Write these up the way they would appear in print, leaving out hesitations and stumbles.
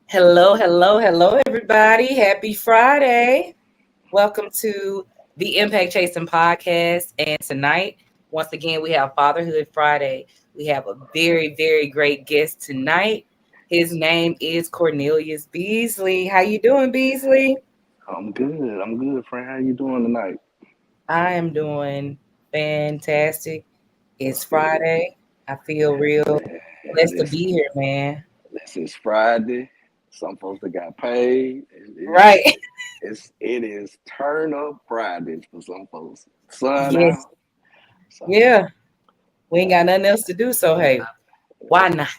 Hello, hello, hello, everybody. Happy Friday. Welcome to the Impact Chasing Podcast. And tonight, once again, we have Fatherhood Friday. We have a very, very great guest tonight. His name is Cornelius Beasley. How you doing, Beasley? I'm good. I'm good, friend. How you doing tonight? I am doing fantastic. It's That's good. Friday. I feel real Man, blessed to be listen, here, man. this is Friday. Some folks that got paid. Right. It is turn up Fridays for some folks. Sun Yes. out. So Yeah. We ain't yeah. got nothing else to do. So, hey, why not?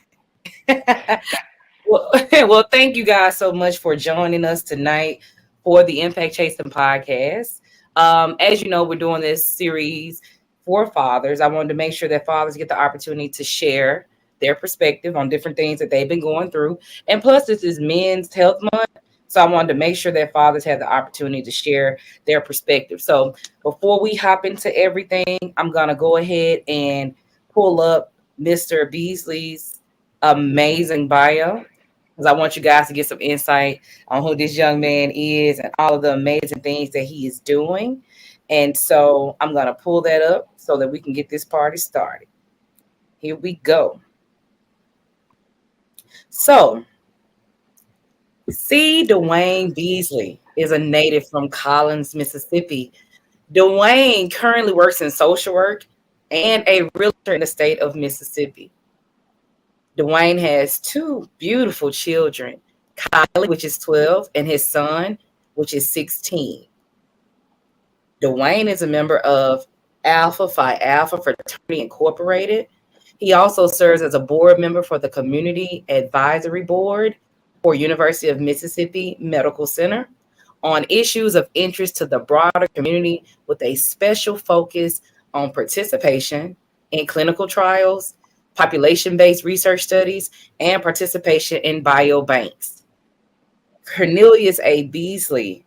Well, well, thank you guys so much for joining us tonight for the Impact Chasing podcast. As you know, we're doing this series for fathers. I wanted to make sure that fathers get the opportunity to share their perspective on different things that they've been going through. And plus, this is Men's Health Month. So I wanted to make sure that fathers have the opportunity to share their perspective. So before we hop into everything, I'm going to go ahead and pull up Mr. Beasley's amazing bio because I want you guys to get some insight on who this young man is and all of the amazing things that he is doing. And so I'm going to pull that up so that we can get this party started. Here we go. So, C. Dwayne Beasley is a native from Collins, Mississippi. Dwayne currently works in social work and a realtor in the state of Mississippi. Dwayne has two beautiful children, Kylie, which is 12, and his son, which is 16. Dwayne is a member of Alpha Phi Alpha Fraternity Incorporated. He also serves as a board member for the Community Advisory Board for University of Mississippi Medical Center on issues of interest to the broader community with a special focus on participation in clinical trials, population-based research studies, and participation in biobanks. Cornelius A. Beasley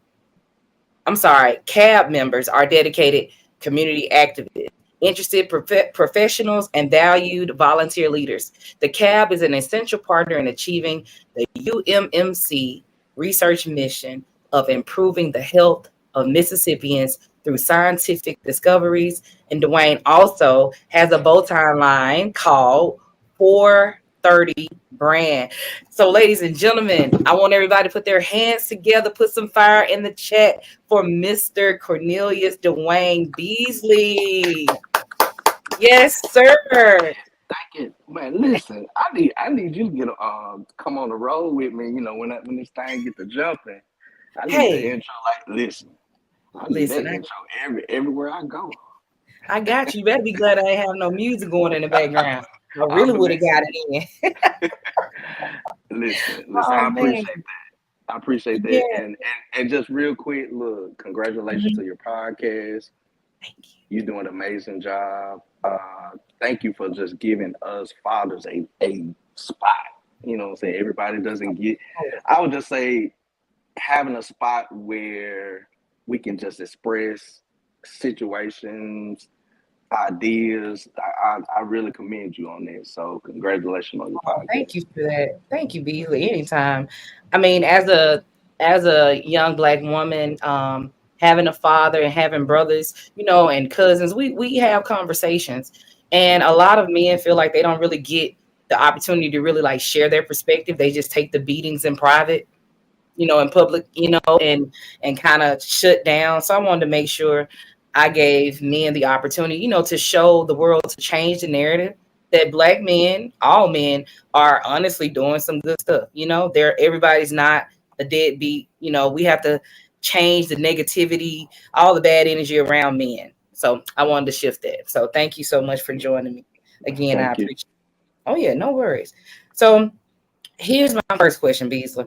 CAB members are dedicated community activists, interested professionals, and valued volunteer leaders. The CAB is an essential partner in achieving the UMMC research mission of improving the health of Mississippians through scientific discoveries. And Dwayne also has a bow tie line called 430 Brand. So, ladies and gentlemen, I want everybody to put their hands together, put some fire in the chat for Mr. Cornelius Dwayne Beasley. Yes, sir. Thank you, man. Listen, I need you to get come on the road with me. When this thing get to jumping, I need the Hey, intro. Like, listen, I need that listen, intro everywhere I go. I got you. You better be glad I ain't have no music going in the background. I I'm really would have listen, got it in. listen. Oh, I man. appreciate I appreciate that. Yeah. And just real quick, look, congratulations Mhm. to your podcast. Thank you. You're doing an amazing job. Thank you for just giving us fathers a spot. You know what I'm saying? Everybody doesn't get, I would just say, having a spot where we can just express situations, ideas. I really commend you on that. So, congratulations on your Oh, thank podcast. you for that. Thank you, Beasley. Anytime. I mean, as a young black woman, having a father and having brothers, and cousins, we have conversations. And a lot of men feel like they don't really get the opportunity to really like share their perspective. They just take the beatings in private, in public, and kind of shut down. So I wanted to make sure I gave men the opportunity, to show the world, to change the narrative that black men, all men, are honestly doing some good stuff. Everybody's not a deadbeat. We have to change the negativity, all the bad energy around men. So I wanted to shift that. So thank you so much for joining me again. I Thank you. appreciate it. Oh yeah, no worries. So here's my first question, Beasley.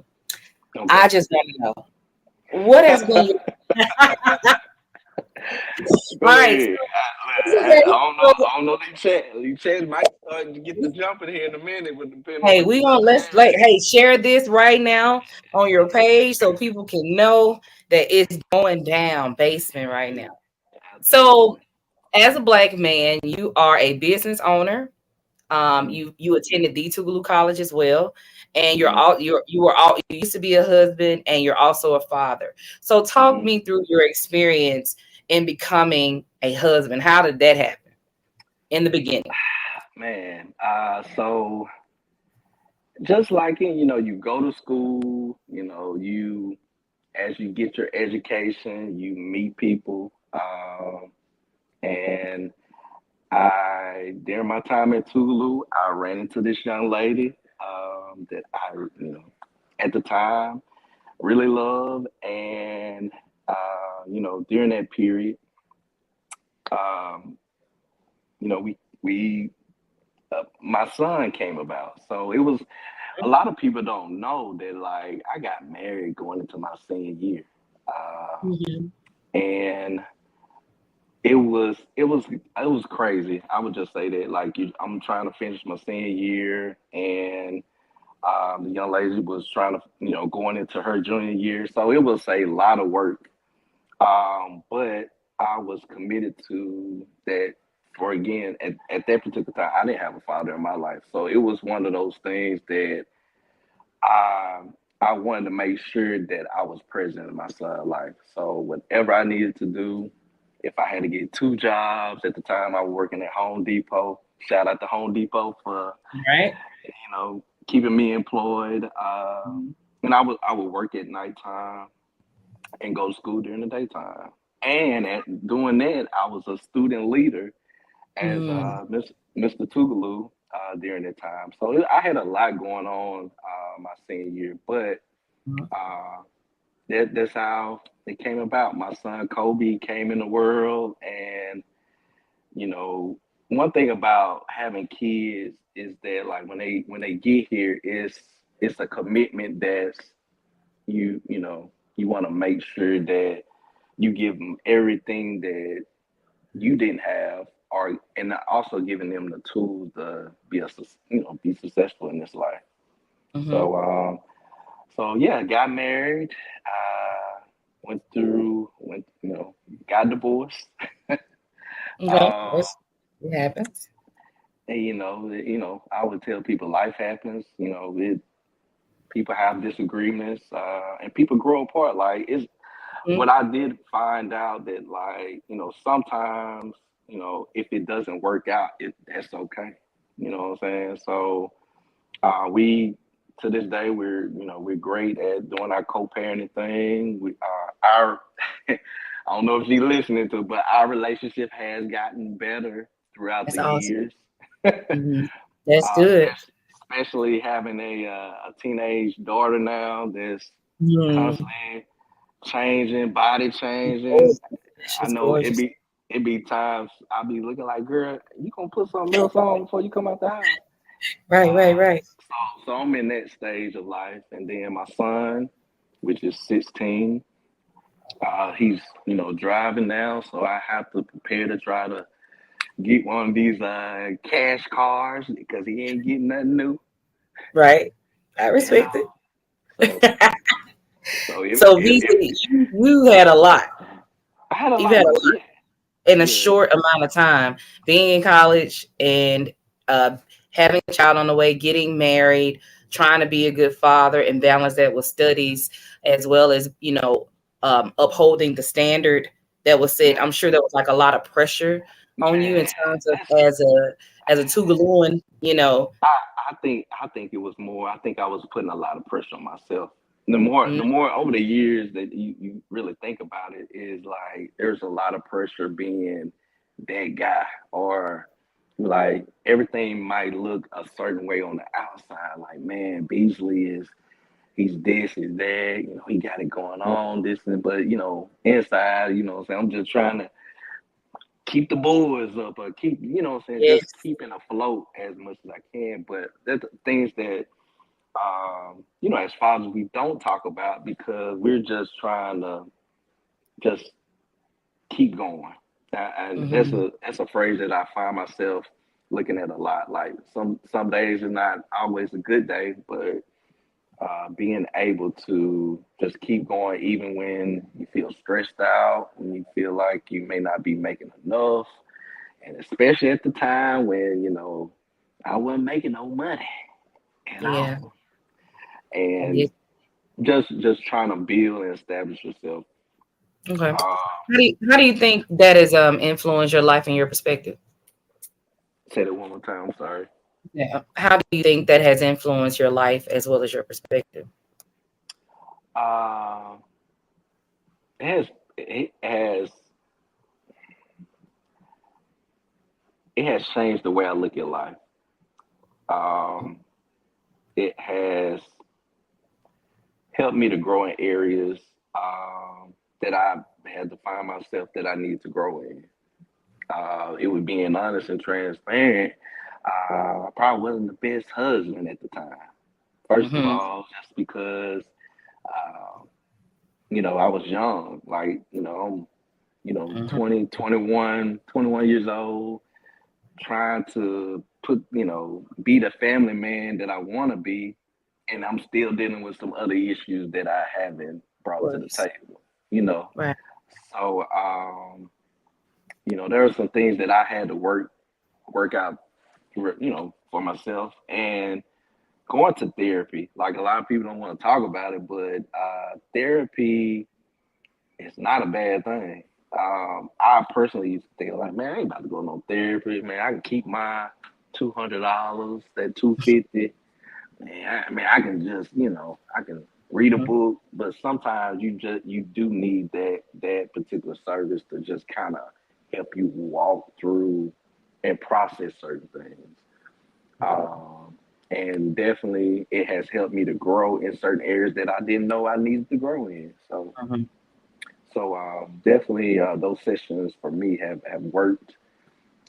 I Okay. just want to know what has been your all Go right. So ahead. this is I a- don't know. I don't know the chat. The chat might start to get the jumping here in a minute, but depending on hey, what you we about gonna to let's ask. like hey, share this right now on your page so people can know that it's going down basement right now. So Absolutely. as a black man, you are a business owner. You attended D2 College as well, and Mm-hmm. you used to be a husband, and you're also a father. So talk Mm-hmm. me through your experience in becoming a husband. How did that happen in the beginning? Man, so just like in, you go to school, you as you get your education, you meet people, and during my time at Tulu, I ran into this young lady that at the time really loved, and during that period, um, we my son came about. So it was a lot of people don't know that like I got married going into my senior year, Mhm. and it was crazy. I would just say that like I'm trying to finish my senior year, and the young lady was trying to going into her junior year, so it was a lot of work. But I was committed to that. For again, at that particular time, I didn't have a father in my life, so it was one of those things that I wanted to make sure that I was present in my son's life. So whatever I needed to do, if I had to get two jobs at the time, I was working at Home Depot. Shout out to Home Depot for Right. keeping me employed. And I would work at nighttime and go to school during the daytime. And at doing that, I was a student leader as Mm. Mr. Tougaloo during that time. So I had a lot going on my senior year, but uh, that's how it came about. My son Kobe came in the world, and you know, one thing about having kids is that like when they get here, it's a commitment that's you want to make sure that you give them everything that you didn't have, or and also giving them the tools to be successful in this life. Mhm. So yeah, got married, went got divorced. Okay. um, It happens. and I would tell people life happens. People have disagreements, and people grow apart. Like it's Mhm. what I did find out that like sometimes if it doesn't work out, that's okay. You know what I'm saying? So we to this day we're great at doing our co-parenting thing. We our I don't know if she's listening to, but our relationship has gotten better throughout That's the awesome. years. Mhm. That's good. Especially having a teenage daughter now that's Mm. constantly changing, body changing. Gorgeous. I She's know gorgeous. it be times I be looking like, girl, you gonna put something else on before you come out the house. Right, right, Uh, right. so I'm in that stage of life, and then my son, which is 16, he's driving now, so I have to prepare to try to get one of these cash cars because he ain't getting nothing new, Right. I you know. respect it. So so So, if Beasley, you had a lot. I had a You've lot, had a but lot yeah, in a yeah, short amount of time. Being in college and uh, having a child on the way, getting married, trying to be a good father and balance that with studies, as well as, upholding the standard that was set. yeah, I'm sure there was like a lot of pressure on you in man. terms of That's as a Tuvaluan, I think it was more. I think I was putting a lot of pressure on myself. The more over the years that you really think about it, is like there's a lot of pressure being that guy, or like everything might look a certain way on the outside. Like, man, Beasley he's this, he's that, he got it going on, this and but inside, what I'm saying, I'm just trying to keep the boys up, or keep, what I'm saying, just yes. keeping afloat as much as I can. But that's the things that as fathers we don't talk about because we're just trying to just keep going. And that's Hmm. a phrase that I find myself looking at a lot. Like some days are not always a good day, but being able to just keep going even when you feel stressed out, when you feel like you may not be making enough, and especially at the time when I wasn't making no money at Yeah. all. and Yes. just trying to build and establish yourself. Okay. Uh, How do you think that has influenced your life and your perspective? Say that one more time. I'm sorry. Yeah. How do you think that has influenced your life as well as your perspective? Uh, it has it has changed the way I look at life. Um, it has helped me to grow in areas that I had to find myself that I need to grow in. It was being honest and transparent. I probably wasn't the best husband at the time. First of Mm-hmm. all, just because uh, I was young, like I'm 20, 21, 21 years old, trying to be the family man that I want to be, and I'm still dealing with some other issues that I haven't brought to the Course. table. You know, Right. so there are some things that I had to work out, for myself, and going to therapy. Like a lot of people don't want to talk about it, but therapy is not a bad thing. I personally used to think like, man, I ain't about to go no therapy. Man, I can keep my $200, that 250. Man, I can just, I can read a Mhm. book, but sometimes you do need that particular service to just kind of help you walk through and process certain things. Um, and definitely, it has helped me to grow in certain areas that I didn't know I needed to grow in. Mhm. Definitely, those sessions for me have worked.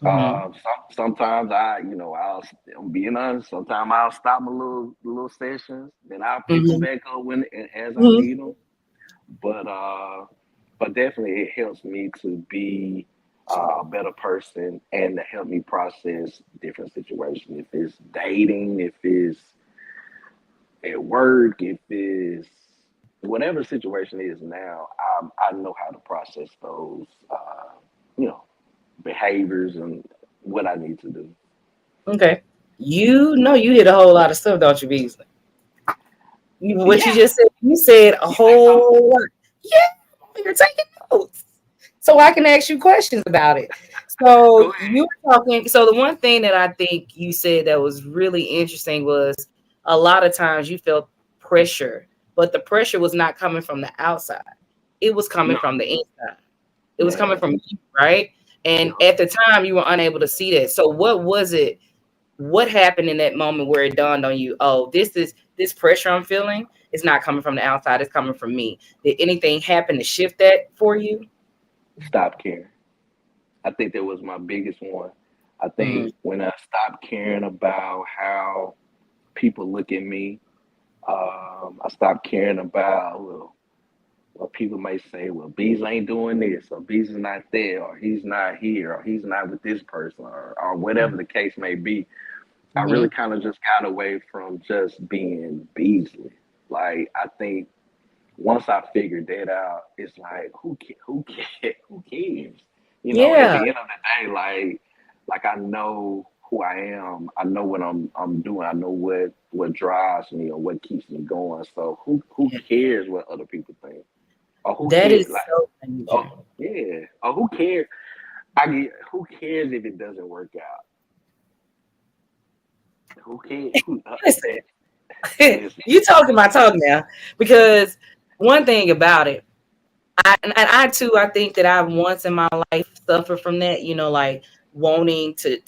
Mhm. Sometimes I'm being honest. Sometimes I'll stop my little sessions, then I'll pick them Mhm. back up when as I Mhm. need them. But definitely it helps me to be a better person and to help me process different situations. If it's dating, if it's at work, if it's whatever the situation is now, I know how to process those, you know, behaviors and what I need to do. Okay. You know you hit a whole lot of stuff, don't you, Beasley? What you Yeah, just said, you said a you think so? whole lot. Yeah, you're taking notes. So I can ask you questions about it. Go So ahead. you were talking. So the one thing that I think you said that was really interesting was a lot of times you felt pressure, but the pressure was not coming from the outside. It was coming No, from the inside. It was coming yeah, from you, right? And yeah. at the time you were unable to see that. So what was it? What happened in that moment where it dawned on you, oh, this pressure I'm feeling is not coming from the outside, it's coming from me. Did anything happen to shift that for you? Stop caring. I think that was my biggest one. I Mm, think when I stopped caring about how people look at me, I stopped caring about what people may say. Well, Bees ain't doing this, or Bees is not there, or he's not here, or he's not with this person, or whatever the case may be. I mm-hmm. really kind of just got away from just being Beasley. Like I think once I figured that out, it's like who cares? At Yeah, the end of the day, like I know who I am. I know what I'm doing. I know what drives me or what keeps me going. So who cares what other people think? Or who that cares is like so major. oh yeah. Or who cares who cares if it doesn't work out? Who cares? Listen, Listen, you talking my talk now, because one thing about it, I too, I think that I once in my life suffered from that, like wanting to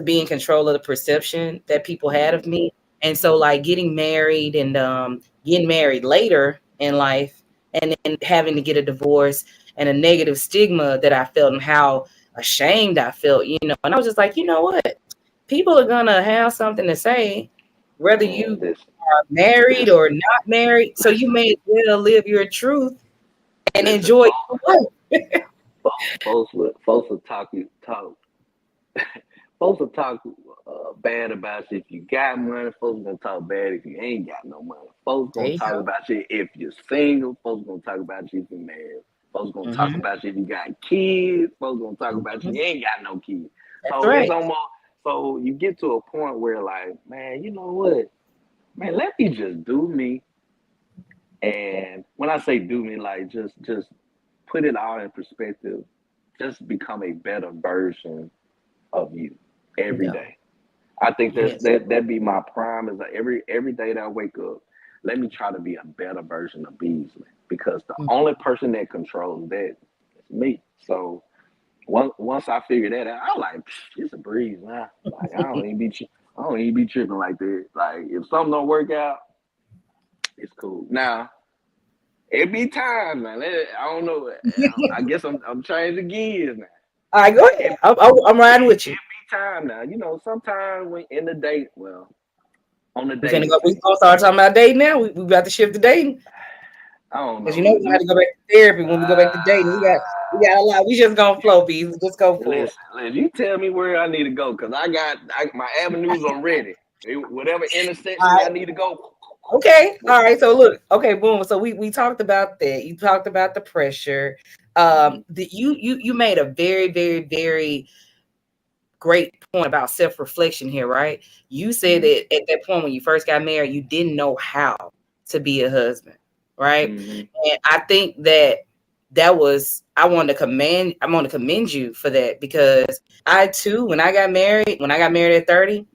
be in control of the perception that people had mhm, of me. And so like getting married and getting married later in life and then having to get a divorce and a negative stigma that I felt and how ashamed I felt, and I was just like, you know what? People are gonna have something to say, whether man, you listen, are married listen, or not married. So you listen, may as well live your truth and listen, enjoy your life. folks will folks will talk bad about you if you got money. Folks gonna talk bad if you ain't got no money. Folks There gonna you talk go. about you if you're single. Folks gonna talk about you if you're married. Folks gonna talk Hmm. about you if you got kids. Folks gonna talk about you Hmm. if you ain't got no kids. That's So it's right. almost so you get to a point where like, man, you know what? man, let me just do me. And when I say do me, like just put it all in perspective. Just become a better version of you every Yeah. day. I think Yes. that be my prime is like every day that I wake up, let me try to be a better version of Beasley because the Mm. only person that controls that is me. So once I figure that out, I'm like, it's a breeze, man. Like I don't even be tripping like that. Like if something don't work out, it's cool. Now it be times, man. I don't know. I guess I'm changing gears now. All right, go It ahead. I'm riding with you. be time now. You know, sometimes when in the date, well, on the We finna dating go. We scene, gonna start talking about dating now. We about to shift to dating I don't because know. you know we have to go back to therapy when we go back to dating. We got a lot. We just gonna flow, bees. Just go for it. listen, you tell me where I need to go because my avenues are ready. Whatever All intersection I right. need to go. Okay. All right. So look. Okay. Boom. So we talked about that. You talked about the pressure. You made a very great point about self reflection here, right? You said Mm-hmm. that at that point when you first got married, you didn't know how to be a husband, right? Mm-hmm. And I think that was I want to commend you for that because I too, when I got married at 30,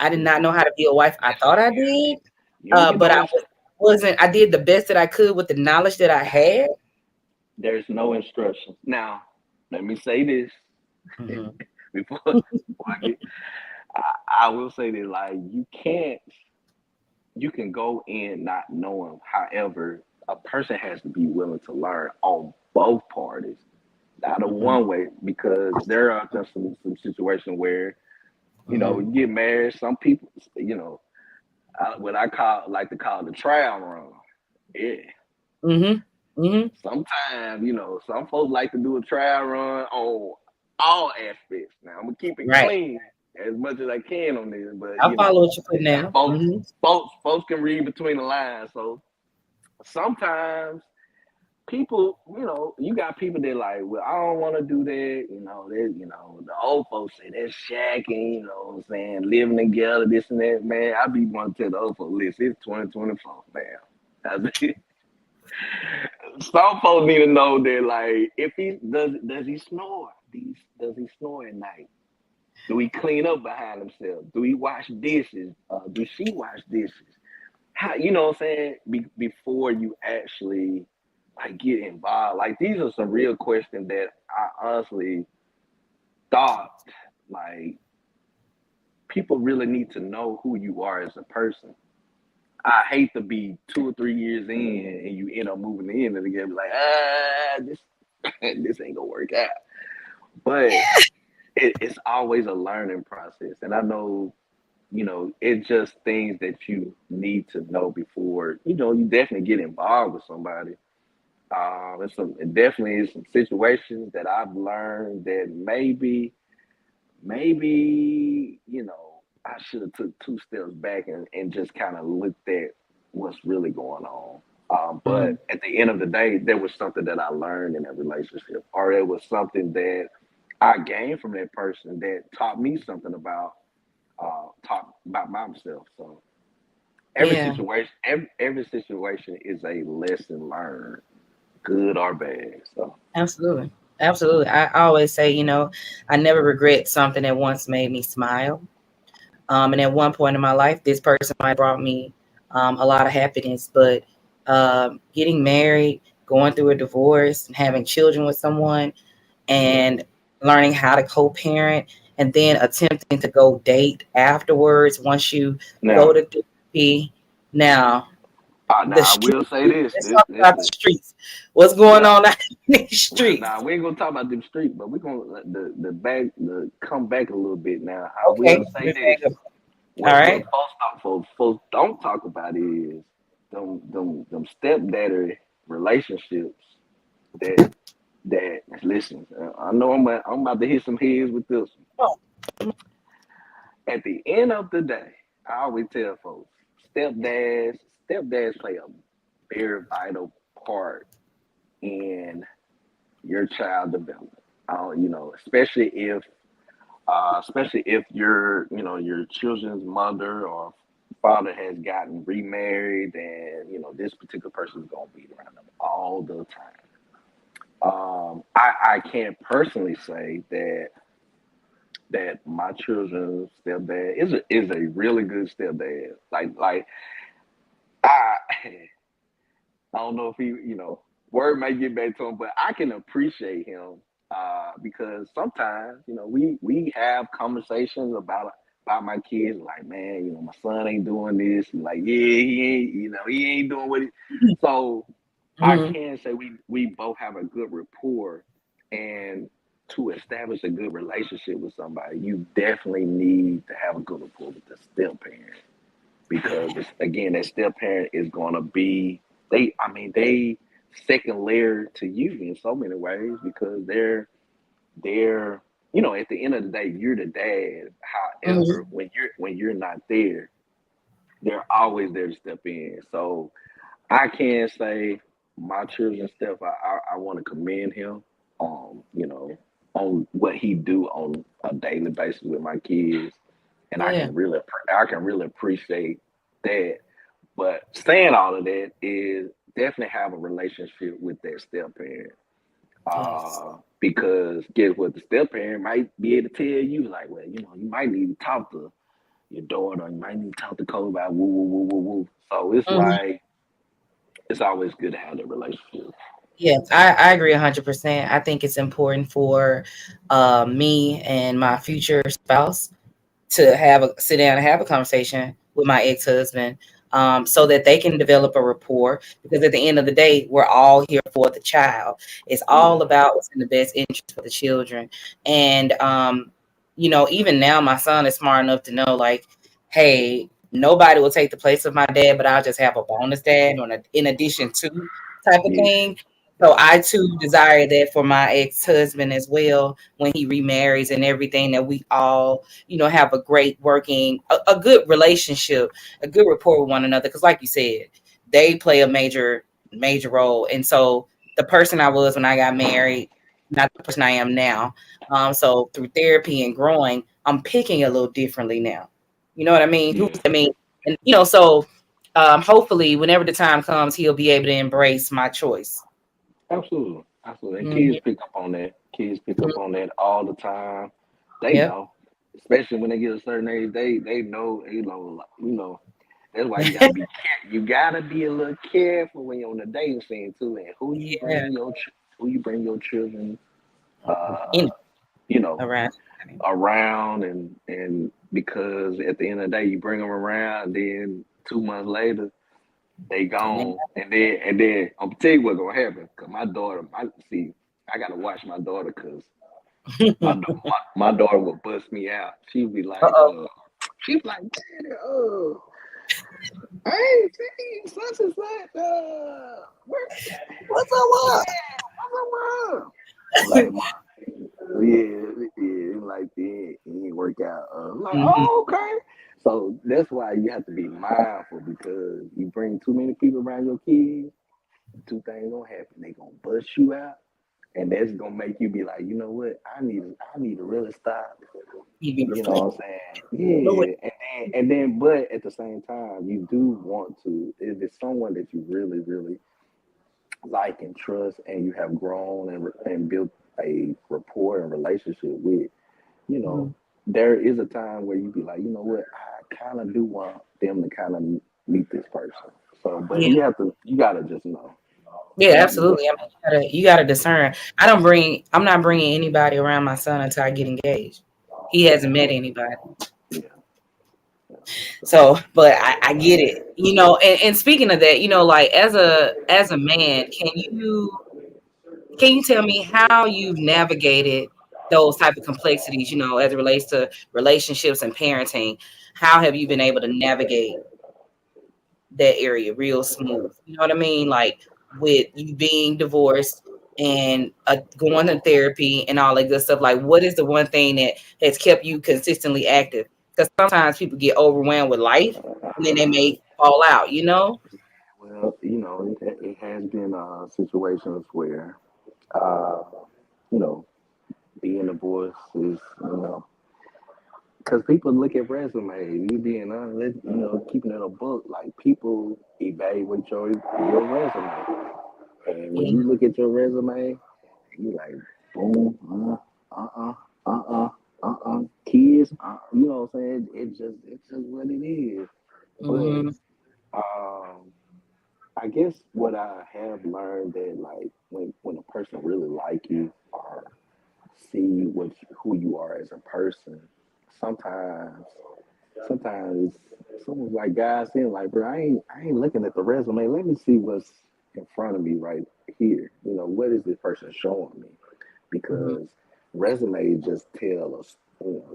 I did not know how to be a wife. I thought I did, You ain't get but no I instruction. wasn't. I did the best that I could with the knowledge that I had. There's no instructions. Now, let me say this Mhm. before I get. I will say that like you can go in not knowing. However, a person has to be willing to learn on both parties, not a Mhm. one way, because there are just some situations where Mhm. you get married. Some people, what I call like to call the trial run. Yeah. Mhm. Mhm. Sometimes, some folks like to do a trial run on all aspects. Now I'm gonna keep it Right. clean as much as I can on this, but I follow what you put down. folks Mhm. folks can read between the lines. So sometimes people, you got people that like, well, I don't want to do that. The old folks say that's shacking. You know what I'm saying? Living together, this and that. Man, I be one to tell the old folks, listen, it's 2024, man. Some folks need to know that, like, if he does he snore? Does he snore at night? Do he clean up behind himself? Do he wash dishes? Do she wash dishes? How you know what I'm saying? Before you actually like get involved, like these are some real questions that I honestly thought like people really need to know who you are as a person. I hate to be 2 or 3 years in and you end up moving in and again be like, this this ain't gonna work out. But it's always a learning process, and I know it's just things that you need to know before you definitely get involved with somebody. It definitely is some situations that I've learned that maybe I should have took 2 steps back and just kind of looked at what's really going on. But Mhm. at the end of the day, there was something that I learned in that relationship, or there was something that I gained from that person that taught me something about talk about myself. So Yeah. every situation is a lesson learned, good or bad. So Absolutely. Absolutely. I always say, I never regret something that once made me smile. And at one point in my life, this person might brought me a lot of happiness, but getting married, going through a divorce, and having children with someone, yeah. and learning how to co-parent, and then attempting to go date afterwards once you go Now, to therapy. Now, the now I streets. will say this. Let's This talk about the listen. streets. What's going Well, on out in the now streets? we ain't gonna talk about them streets, but we're gonna let the come back a little bit. Now I will Okay. say this. All What right. folks don't talk about is them stepdaddy relationships that listen. I know I'm about to hit some heads with this one. Oh, At the end of the day, I always tell folks, stepdads stepdads play a very vital part in your child development. Especially if you're your children's mother or father has gotten remarried, and this particular person is gonna be around them all the time. I can't personally say that my children's stepdad is a really good stepdad. Like I I don't know if word may get back to him, but I can appreciate him because sometimes we have conversations about my kids. Like, man, my son ain't doing this. And like, yeah, he ain't doing what he. So I Mhm. can say we both have a good rapport, and to establish a good relationship with somebody, you definitely need to have a good rapport with the step parent because again, that step parent is going to be they second layer to you in so many ways because they're at the end of the day you're the dad. However, Mhm. when you're not there, they're always there to step in. So I can say my children Steph, I want to commend him on what he do on a daily basis with my kids, and Yeah. I can really appreciate that. But saying all of that is definitely have a relationship with that step parent. Yes. Because guess what, the step parent might be able to tell you like, well, you might need to talk to your daughter, or you might need to talk to Cole about woo woo woo woo woo. So it's Mhm. like it's always good to have that relationship. Yes, I agree 100%. I think it's important for me and my future spouse to have a sit down and have a conversation with my ex-husband, so that they can develop a rapport, because at the end of the day we're all here for the child. It's all Yeah. about what's in the best interest for the children. And even now my son is smart enough to know, like, hey, nobody will take the place of my dad, but I'll just have a bonus dad on in addition to type of Yeah. thing. So I too desire that for my ex-husband as well when he remarries and everything, that we all have a great working, a good relationship, a good rapport with one another. Because like you said, they play a major role. And so the person I was when I got married, not the person I am now. So through therapy and growing, I'm picking a little differently now. You know what I mean? Who's Yeah. I mean, and so hopefully whenever the time comes, he'll be able to embrace my choice. Absolutely. Absolutely. And Hmm. kids pick up on that. Kids pick up on that all the time. They Yep. know. Especially when they get a certain age, they know, that's why you gotta be a little careful when you're on the dating scene too, and Yeah. who you bring your children uh In you know around. around, and because at the end of the day you bring them around, then 2 months later they And then, gone, and then I'm gonna tell you what's gonna happen. Cause my daughter, I gotta watch my daughter, cause my daughter will bust me out. She'll be like, uh-oh. she's like, Daddy, I ain't seen such and such. Where, What's up? what's up? I'm like, yeah, like it ain't work out. I'm like, Mhm. oh, okay. So that's why you have to be mindful because you bring too many people around your kids, two things gonna happen. They gonna bust you out, and that's gonna make you be like, you know what? I need to really stop. You be You know reflecting. what I'm saying? Yeah, and then, but at the same time, you do want to. If it's someone that you really, really like and trust, and you have grown and built a rapport and relationship with, you know, Mhm. there is a time where you be like, you know what, I kind of do want them to kind of meet this person. So, but Yeah, you gotta just know. yeah, You just absolutely. I mean, you gotta discern. I'm not bringing anybody around my son until I get engaged. He hasn't met anybody. yeah, so, So, but I get it. And speaking of that, like as a man, can you tell me how you've navigated those type of complexities, as it relates to relationships and parenting? How have you been able to navigate that area real smooth? You know what I mean? Like with you being divorced and going to therapy and all that good stuff. Like, what is the one thing that has kept you consistently active? Because sometimes people get overwhelmed with life and then they may fall out. well, it has been situations where, uh, you know, being divorced is, because people look at resumes. You being honest, keeping it a book. Like people evaluate your resume, and when Yeah. you look at your resume, you like boom, kids. You know what I'm saying? It's just what it is. But Hmm. um, I guess what I have learned that like when a person really like you or see who you are as a person, sometimes sometimes someone's like guys saying like, bro, I ain't looking at the resume. Let me see what's in front of me right here. What is this person showing me? Hmm. Because resumes just tell us,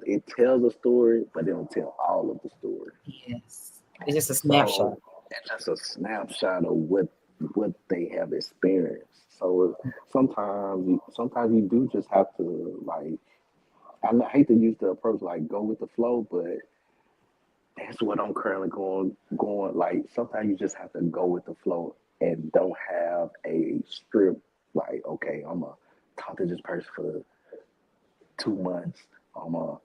it tells a story, but they don't tell all of the story. Yes. It's just a snapshot. So it's just a snapshot of what they have experienced. So sometimes you do just have to like I hate to use the approach like go with the flow, but that's what I'm currently going like sometimes you just have to go with the flow and don't have a script like okay, I'm gonna talk to this person for 2 months. I'm gonna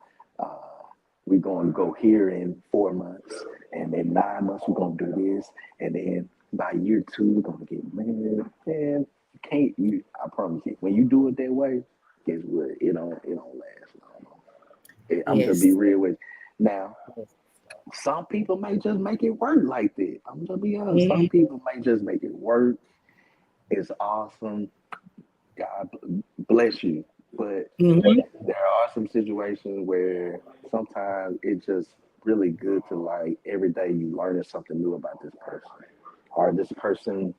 we're gonna go here in 4 months, and then 9 months we're gonna do this, and then by year two we're gonna get married. Man, you can't you I promise you, when you do it that way, guess what? It don't last long. I'm gonna be Yes. real with you. Now, some people may just make it work like that. I'm gonna be honest. Some Hmm. people may just make it work. It's awesome. God bless you. But Hmm. there are some situations where sometimes it's just really good to like every day you learning something new about this person. Or this person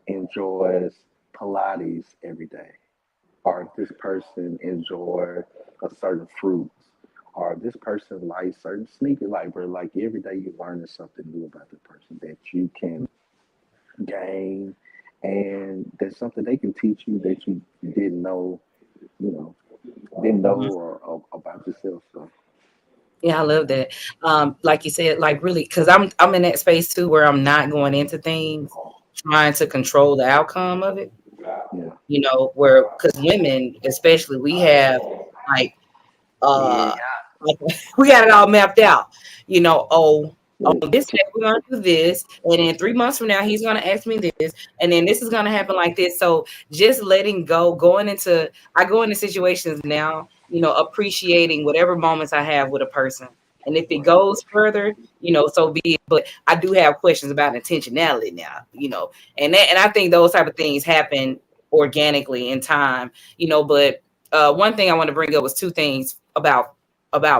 enjoys Pilates every day. Or this person enjoy a certain fruit. Or this person likes certain sneakers. Like, bro, like every day you're learning something new about the person that you can gain, and there's something they can teach you that you didn't know, you know, didn't know or about yourself. So Yeah, I love that. Like you said, like really, because I'm in that space too where I'm not going into things trying to control the outcome of it. yeah, Where because women, especially, we have like yeah, uh like we got it all mapped out. Oh, yeah. on this day we're gonna do this, and then 3 months from now he's gonna ask me this, and then this is gonna happen like this. So just letting go, I go into situations now, appreciating whatever moments I have with a person. And if it Right. goes further, so be it. But I do have questions about intentionality now, and I think those type of things happen organically in time, but one thing I want to bring up was two things about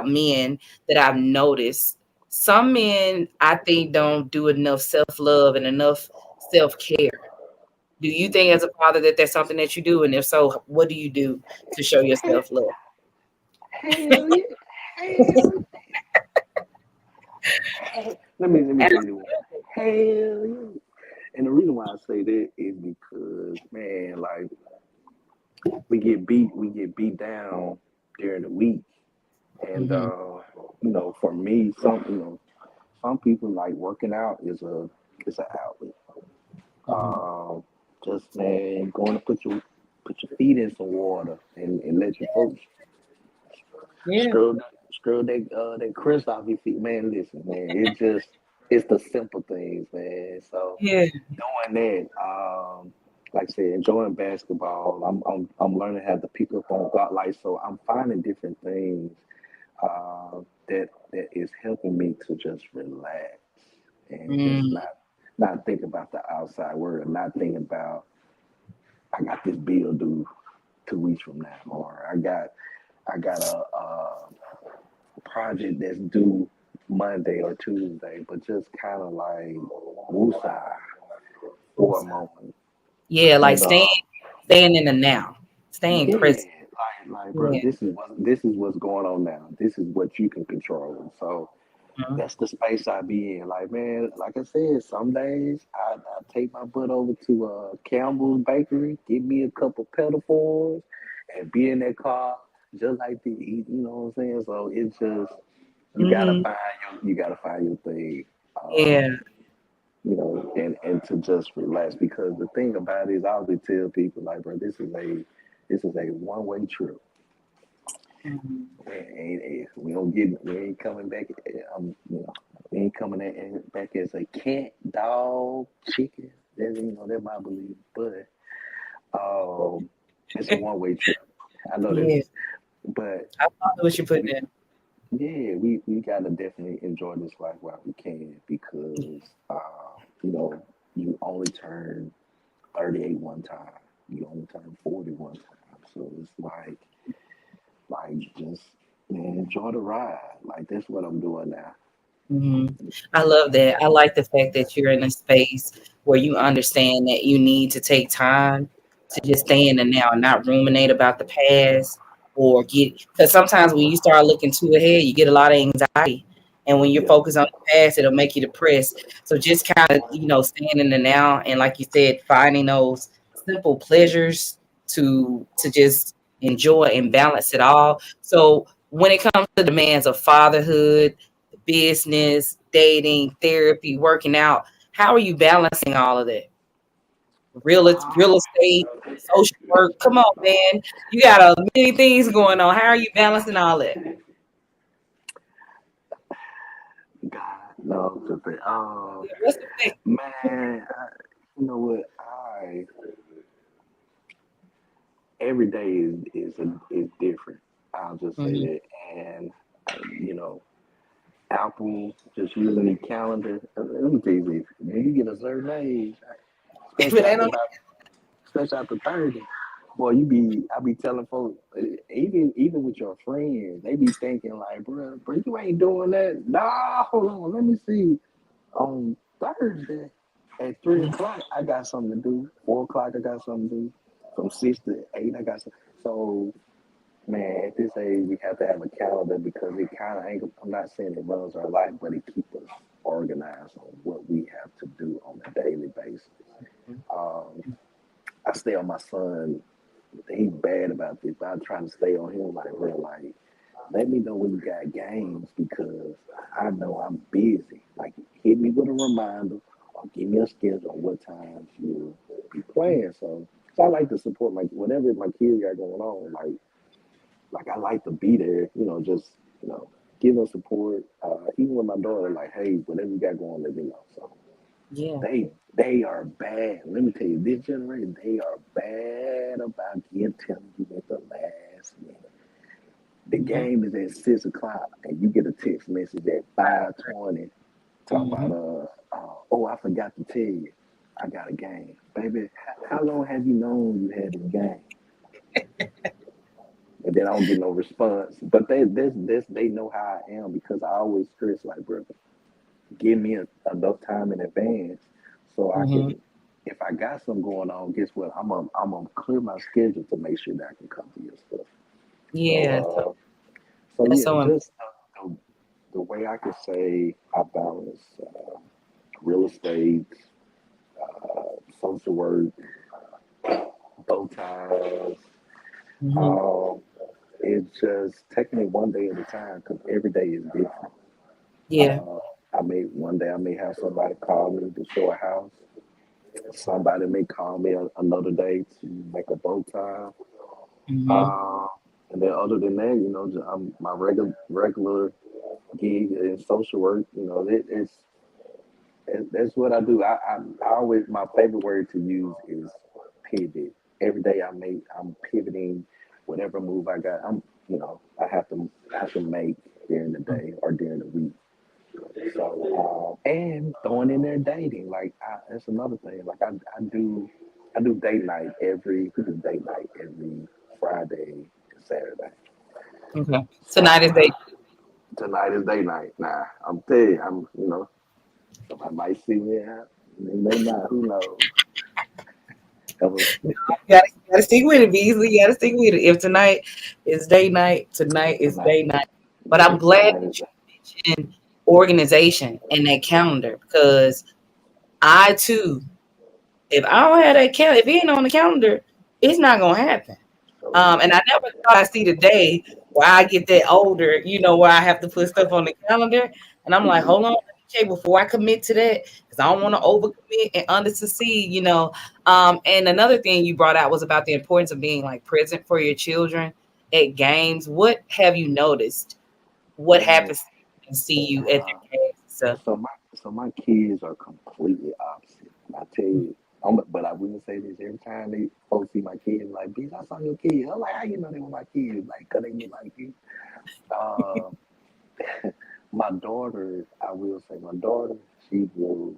men that I've noticed. Some men, I think, don't do enough self love and enough self care. Do you think, as a father, that that's something that you do? And if so, what do you do to show your self love? Hell yeah, hell. Let me tell you what. Hell yeah. And the reason why I say that is because man, like we get beat down during the week, and Mm-hmm. for me, some people like working out is an outlet. Mm-hmm. Um, just man, going to put your feet in some water and let your folks Yeah. scrub that crust off your feet. Man, listen, man, it's the simple things, man. So Yeah. doing that, like I said, enjoying basketball. I'm learning how to pick up on thought life. So I'm finding different things that is helping me to just relax and just Mm. not think about the outside world, not think about I got this bill due 2 weeks from now, or I got a project that's due Monday or Tuesday, but just kind of like woosah for a moment. Yeah, like And staying in the now, staying yeah, present. like bro, Yeah. this is what's going on now. This is what you can control. So Mhm. that's the space I be in. Like man, like I said, some days I take my butt over to Campbell's Bakery, get me a couple pedal fours, and be in that car just like the you know what I'm saying. So it's just you gotta Mhm. find your thing. Yeah. And to just relax because the thing about it is I always tell people like, bro, this is a one-way trip. Mhm. We ain't coming back. We ain't coming back as a cat, dog, chicken. That my belief. But it's a one way trip. I know that, Yeah, but I follow what you put we, in. yeah, we gotta definitely enjoy this life while we can because you know you only turn 38 one time. You only turn 40 one time. So it's like just man, enjoy the ride. Like that's what I'm doing now. Hmm. I love that. I like the fact that you're in a space where you understand that you need to take time to just stay in the now and not ruminate about the past or get, because sometimes when you start looking too ahead, you get a lot of anxiety. And when you're Yeah, focused on the past, it'll make you depressed. So just kind of, staying in the now and like you said, finding those simple pleasures to just enjoy and balance it all. So when it comes to demands of fatherhood, business, dating, therapy, working out. How are you balancing all of that? Real estate, social work. Come on, man. You got many things going on. How are you balancing all that? God, no, Yeah, what's the thing? man, you know what? Every day is different. I'll just say Mm-hmm. that, and you know, Apple just using the calendar. Let me tell you this: when you get a certain age, If especially it ain't after on, about, especially after 30, boy, I be telling folks, even with your friends, they be thinking like, bro, you ain't doing that. Nah, hold on, let me see. On Thursday at 3 o'clock, I got something to do. 4 o'clock, I got something to do. From 6 to 8, I got some. So, man, at this age, we have to have a calendar because it kind of ain't. I'm not saying it runs our life, but it keeps us organized on what we have to do on a daily basis. Um, I stay on my son. He's bad about this, but I'm trying to stay on him like real like let me know when you got games because I know I'm busy. Like hit me with a reminder or give me a schedule on what times you'll be playing. So I like to support my whatever my kids got going on. Like I like to be there, just give them support. Even with my daughter, like, hey, whatever you got going, let me know. So yeah. they are bad. Let me tell you, this generation, they are bad about getting telling you at the last minute. The Mm-hmm. game is at 6 o'clock, and you get a text message at 5:20 talking Mm-hmm. about oh, I forgot to tell you, I got a game, baby. How long have you known you had this game? And then I don't get no response. But they know how I am because I always stress like, brother, give me enough time in advance so I Mm-hmm. can. If I got something going on, guess what? I'm gonna clear my schedule to make sure that I can come to your stuff. Yeah. So so That's yeah, so important. just the way I could say I balance real estate, social work, bow ties. Mm-hmm. Um, it's just taking it one day at a time because every day is different. Yeah. Uh, one day I may have somebody call me to show a house. Somebody may call me another day to make a bow tie. Mm-hmm. Uh, and then other than that, I'm my regular gig in social work. That's what I do. I always my favorite word to use is pivot. Every day I'm pivoting whatever move I got. I have to make during the day or during the week. So and throwing in there dating that's another thing. I do date night we do date night every Friday and Saturday. Okay. So Tonight is day. tonight is date night. Nah, I'm telling you, somebody might see me out. They may not. Who knows? Ever, You gotta stick with it, Beasley. You gotta stick with it. If tonight is day night, tonight is tonight, day night. But I'm glad tonight is that you mentioned organization and that calendar because I too, if I don't have that calendar, if it ain't on the calendar, it's not gonna happen. so And I never thought I'd see the day where I get that older, where I have to put stuff on the calendar. And I'm like, hold on, let me check before I commit to that because I don't want to overcommit and under succeed. And another thing you brought out was about the importance of being like present for your children at games, what have you noticed? What Man, happens and see you at uh, their games and stuff? so my kids are completely opposite. And I tell you, but I will say this every time they folks see my kids, like, bitch, I saw your kids. I'm like, how you know they were my kids? Like, 'cause they look like you. Uh, my daughter, I will say, my daughter, she will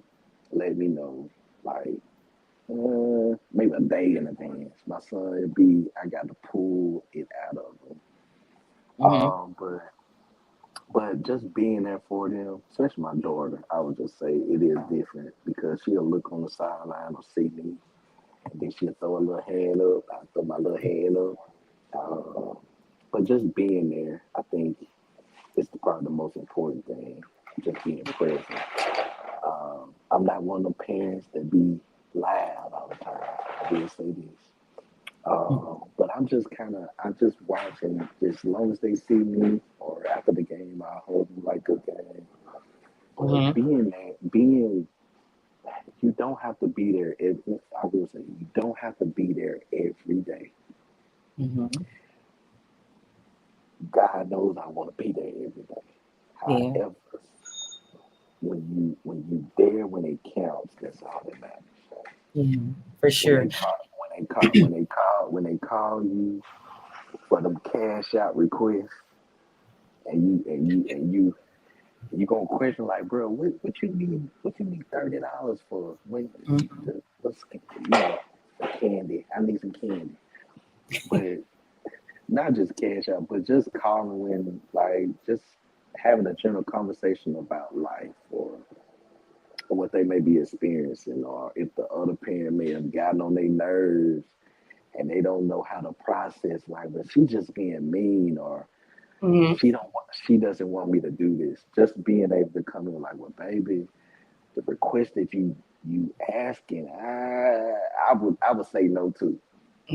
let me know, like, maybe a day in advance. My son, it'd be, I got to pull it out of him. Mm-hmm. But just being there for them, especially my daughter, I would just say it is different because she'll look on the sideline or see me, and then she'll throw a little hand up. I throw my little hand up. But just being there, I think, is probably the most important thing. Just being present. I'm not one of them parents that be loud all the time. I will say this. But I just watch, and as long as they see me or after the game, I hold them like good game. But Mm-hmm. you don't have to be there. I will say, you don't have to be there every day. Mm-hmm. God knows I want to be there every day. Yeah. However, when you there when it counts, that's all that matters. Yeah. For When sure. they call, when they call you for them cash out requests, and you gonna question like, bro, what you need $30 for? When Mm-hmm. what's the candy? I need some candy, but not just cash out, but just calling when like just having a general conversation about life or what they may be experiencing, or if the other parent may have gotten on their nerves and they don't know how to process like, but she just being mean, or Mm-hmm. she doesn't want me to do this. Just being able to come in like, well, baby, the request that you asking, I would say no to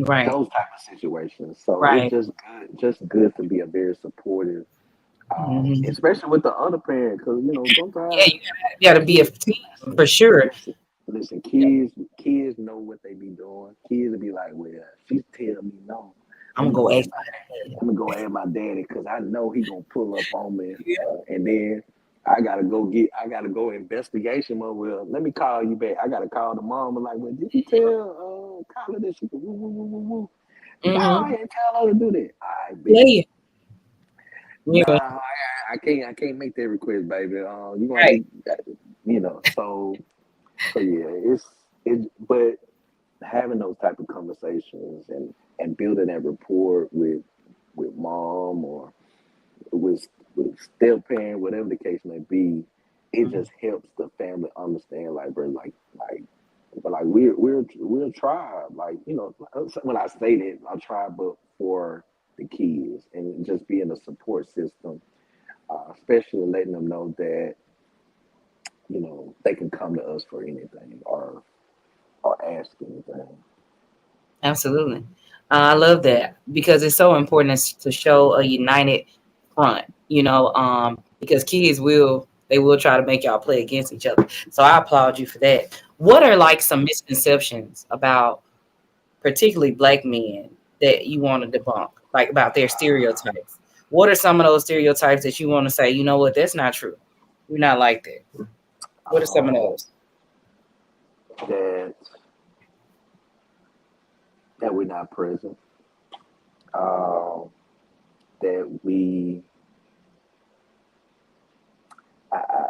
Right. those type of situations. So it's Right. just good to be a very supportive, Mm-hmm. especially with the other parent, because Yeah, sometimes you gotta be a kids team for sure. listen, kids know what they be doing. Kids will be like, well, she tell me no. I'm Let gonna me go go ask at my my let me go at my daddy because I know he gonna pull up on me, dad. and then I gotta go investigation mode. Well, let me call you back. I gotta call the mom and like, well, did you tell Carla that she could woo woo woo woo woo? No, Mm-hmm. I didn't tell her to do that. I bet. Yeah. Nah, Yeah. I can't make that request, baby. You gonna have Right. to, so yeah, but having those type of conversations and building that rapport with mom or with step parent, whatever the case may be, it Mhm. just helps the family understand, like, bro, but like we're a tribe, like when I say that, a tribe, but for the kids, and just being a support system, especially letting them know that they can come to us for anything or ask anything. Absolutely. I love that because it's so important to show a united front, because kids they will try to make y'all play against each other. So I applaud you for that. What are like some misconceptions about particularly black men that you want to debunk, like about their stereotypes? What are some of those stereotypes that you want to say, you know what, that's not true. We're not like that. What are some of Um, those? that that we're not present. Um, that I, I,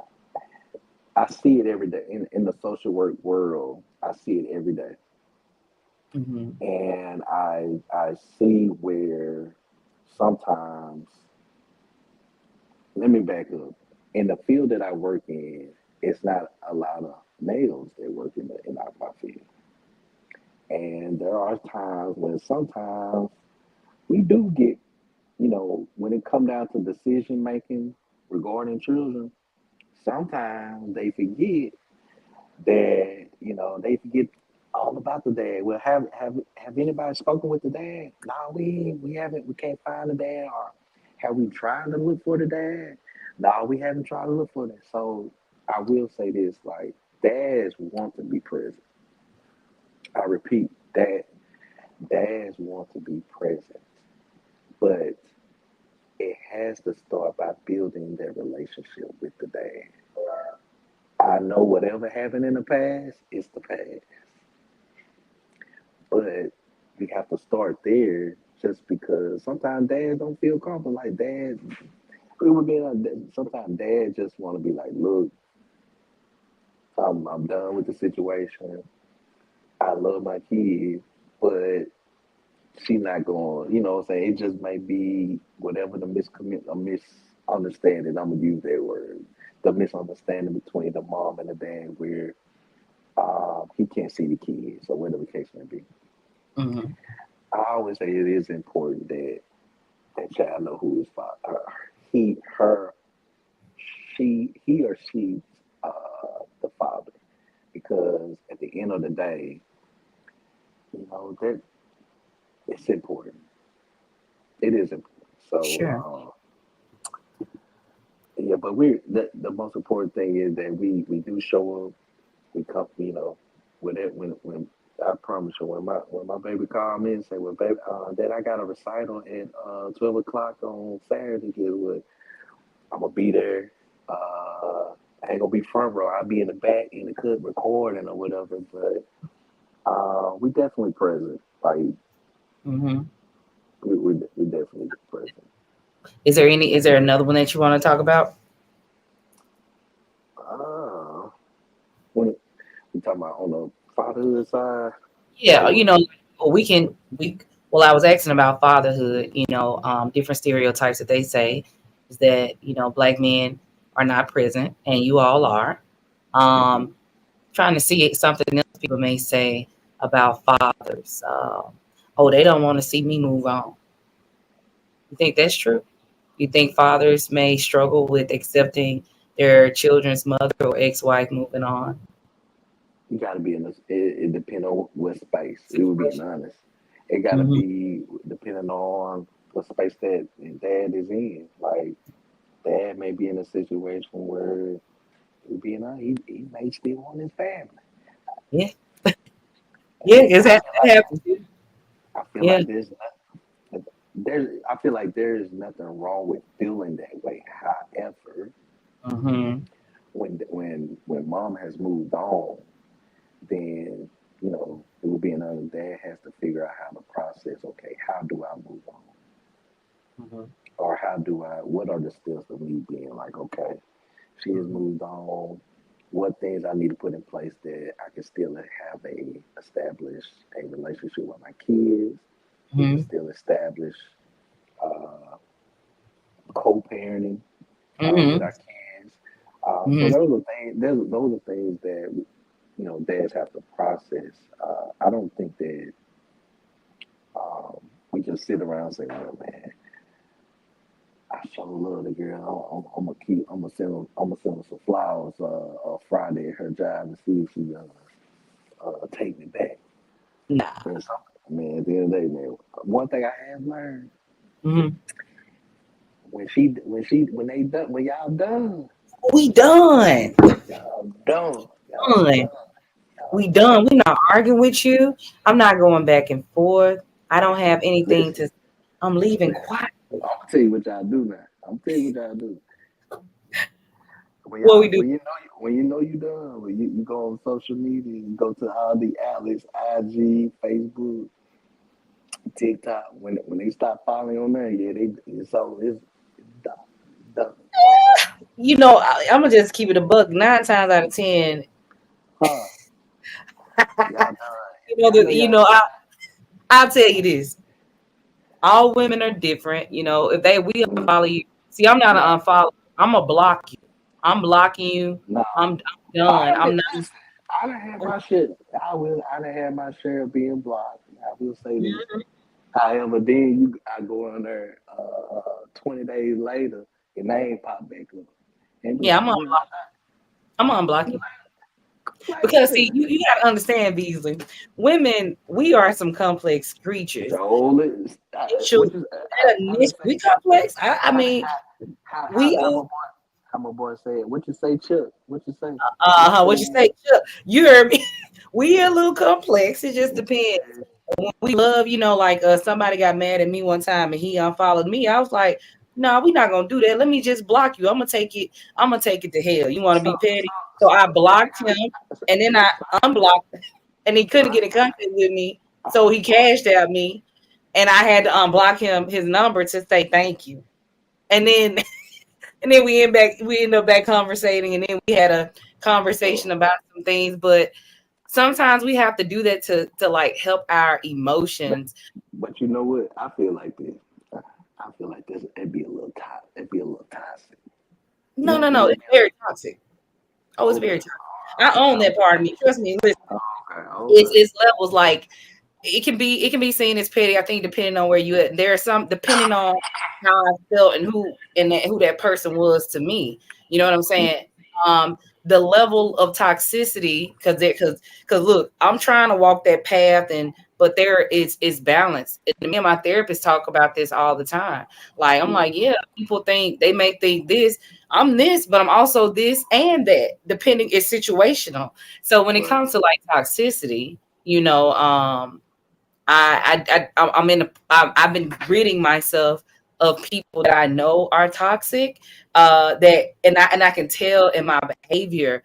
I see it every day in the social work world. I see it every day, Hmm. and I see where sometimes. Let me back up. In the field that I work in, it's not a lot of males that work in our field, and there are times when sometimes we do get, when it come down to decision making regarding children, sometimes they forget that they forget all about the dad. Well, have anybody spoken with the dad? No, we haven't. We can't find the dad. Or have we tried to look for the dad? No, we haven't tried to look for that. So I will say this: like, dads want to be present. I repeat, dads want to be present. but it has to start by building that relationship with the dad. I know whatever happened in the past is the past, but we have to start there just because sometimes dads don't feel comfortable. Like dad, we would be like, sometimes dad just want to be like, look, I'm done with the situation. I love my kid, but she not going, you know what I'm saying? It just may be whatever the misunderstanding, I'm gonna use that word, the misunderstanding between the mom and the dad where he can't see the kids or whatever the case may be. Mm-hmm. I always say it is important that that child know who his father, he, her, he or she's the father, because at the end of the day, you know that it's important. It is important. Sure. Yeah, but the most important thing is that we do show up. We come, you know, with it when I promise you when my baby called me and say, "Well, baby, Dad, I got a recital at 12 o'clock on Saturday. Get what? I'm gonna be there. I ain't gonna be front row. I'll be in the back in the cut recording or whatever. But we definitely present. Like Mm-hmm. we definitely present. Is there another one that you want to talk about? Uh, when we talking about on the fatherhood side, Yeah, or we can we well, I was asking about fatherhood, different stereotypes that they say is that, black men are not present and you all are. mhm. Um, Trying to see something else people may say about fathers. Oh, they don't want to see me move on. You think that's true? You think fathers may struggle with accepting their children's mother or ex-wife moving on? You got to be in this. It depends on what space. We were being Situation. honest. It got to Hmm. be depending on what space that dad is in. Like dad may be in a situation where we being honest, he may still want his family, Yeah, yeah, and because that happens. I feel Yeah. like I feel like there is nothing wrong with feeling that way. However, Hmm. when mom has moved on, then it would be another dad has to figure out how to process. Okay, how do I move on, Hmm. or how do I? What are the steps of me being like, okay, she has Hmm. moved on. What things I need to put in place that I can still have a establish a relationship with my kids. We can Hmm. still establish uh, co-parenting with Hmm. our kids. So Hmm. those are things. Those are things that dads have to process. I don't think that um, we just sit around and say, "Well, man, I so love the girl. I'm gonna keep. I'm gonna send her some flowers Friday at her job and see if she take me back." Nah. Man, man, at the end of the day, man, one thing I have learned Hmm. when y'all done, We done. y'all done, y'all Done. done, We y'all done. done. We not arguing with you. I'm not going back and forth. I don't have anything Listen, to. I'm leaving listen. quietly. I'm gonna tell you what y'all do now. I'm gonna tell you what y'all do. When What we y'all do? when you know you done, when you go on social media, you go to all the outlets, IG, Facebook, TikTok. When they stop following on there, yeah, it's done, done. I'm gonna just keep it a buck. 9 times out of 10, Huh? Y'all done. I know that y'all. I'll tell you this. All women are different. If we Mm, unfollow you, see, I'm not nah, an unfollow. I'm gonna block you. I'm blocking you. nah. I'm done. I'm not. Listen, I done had my shit. I done had my share of being blocked. I will say this. However, then I go on there 20 days later, your name pop back up. And be Yeah, like, girl, I'm gonna unblock you. like, Because see, girl. you gotta understand, Beasley. Women, we are some complex creatures. Joel, Initial, what you, how they that say, we complex. I mean, we how my boy said, what you say, Chuck? What you say? What you what you say? say? Chuck? You heard me. We are a little complex. It just depends. when we love, like somebody got mad at me one time and he unfollowed me. I was like, no, we're not gonna do that. Let me just block you. I'm gonna take it to hell. You wanna So be petty? so So I so so blocked him and then I unblocked him and he couldn't get in contact with me. So he cashed out me and I had to unblock him his number to say thank you. And then and then we end up back conversating and then we had a conversation about some things, but sometimes we have to do that to like help our emotions. but you know what? I feel like this. I feel like this. It'd be a little It'd be a little toxic. You No, don't no, think no. it'd It's be very toxic. Oh, it's okay? very toxic. I own that part of me. Trust me. Listen, Okay. it's Okay. it's levels like it can be seen as petty. I think depending on where you at. There are some depending on how I felt and who that person was to me. You know what I'm saying? Um, the level of toxicity because look, I'm trying to walk that path and but there is balance. And me and my therapist talk about this all the time. Like I'm like, yeah, people think they may think this. I'm this, but I'm also this and that. Depending, it's situational. So when it Right. comes to like toxicity, you know, I'm in a I've been ridding myself of people that I know are toxic, that and I can tell in my behavior,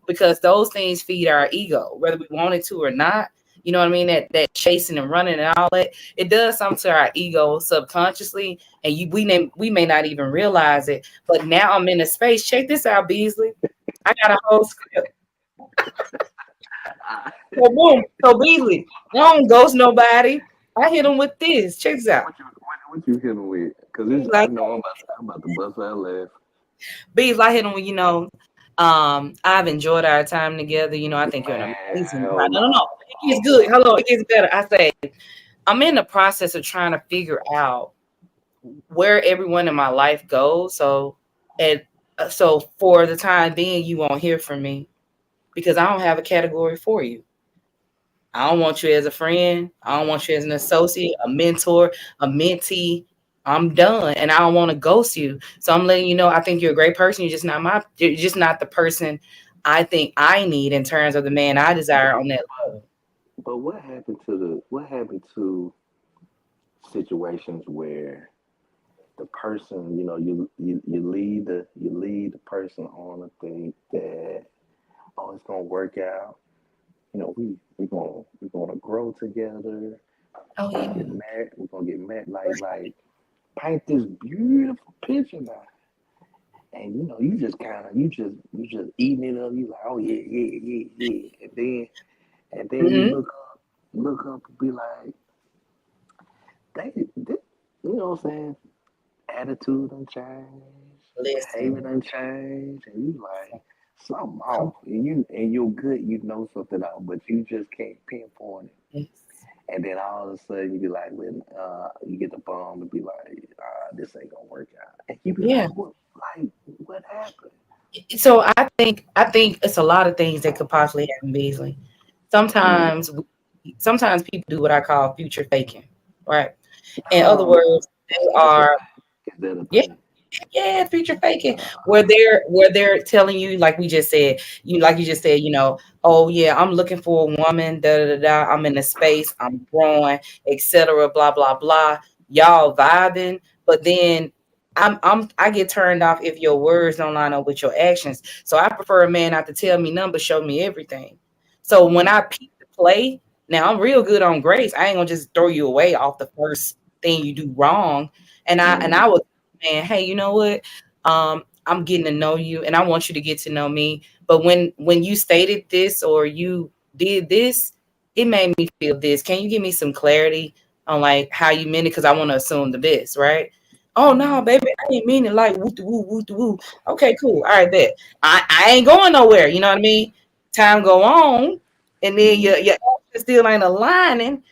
because those things feed our ego, whether we want it to or not. You know what I mean? That chasing and running and all that, it does something to our ego subconsciously, and we may not even realize it. But now I'm in a space. Check this out, Beasley. I got a whole script. So boom. So Beasley, I don't ghost nobody. I hit him with this. Check this out. What you hitting with? Cause this, He's I like, know I'm about to bust out laugh. Beasley, I hit him with, I've enjoyed our time together. I think you're an Man, amazing guy. hell No, no, no. no. It gets good. Hello, it gets better. I say, I'm in the process of trying to figure out where everyone in my life goes. And so for the time being, you won't hear from me because I don't have a category for you. I don't want you as a friend. I don't want you as an associate, a mentor, a mentee. I'm done, and I don't want to ghost you. So I'm letting you know I think you're a great person. You're just not the person I think I need in terms of the man I desire on that level. But what happened to situations where the person, you lead the person on to think that, oh, it's gonna work out. We're gonna grow together. Oh We're gonna yeah. get married. We're gonna get married. Like paint this beautiful picture now. And you just kind of you just eating it up. You like, oh yeah, yeah, yeah, yeah. And then you Mm-hmm. look up and be like, they, you know what I'm saying? Attitude done changed, behavior Listen, done changed, and you like something off. And you're good, something off, but you just can't pinpoint it. And then all of a sudden you be like, when you get the bum and be like, this ain't gonna work out, and you be yeah. like, what happened? So I think it's a lot of things that could possibly happen, Beasley. Mm. Sometimes people do what I call future faking, right? In other Oh, words, they that's a are. thing. Is that a Yeah, thing? yeah, future faking, where they're telling you, like we just said, like you just said, oh yeah, I'm looking for a woman, da da da da. I'm in a space, I'm growing, etc. Blah blah blah. Y'all vibing, but then I get turned off if your words don't line up with your actions. So I prefer a man not to tell me nothing but show me everything. So when I peep the play, now I'm real good on grace. I ain't gonna just throw you away off the first thing you do wrong. And I Mm. was, man, hey, you know what? I'm getting to know you and I want you to get to know me. But when you stated this or you did this, it made me feel this. Can you give me some clarity on like how you meant it? Because I want to assume the best, right? Oh no, baby, I didn't mean it like woo woo woo woo. Okay, cool. All right, bet. I ain't going nowhere. You know what I mean? Time go on, and then Mm. your actions still ain't aligning,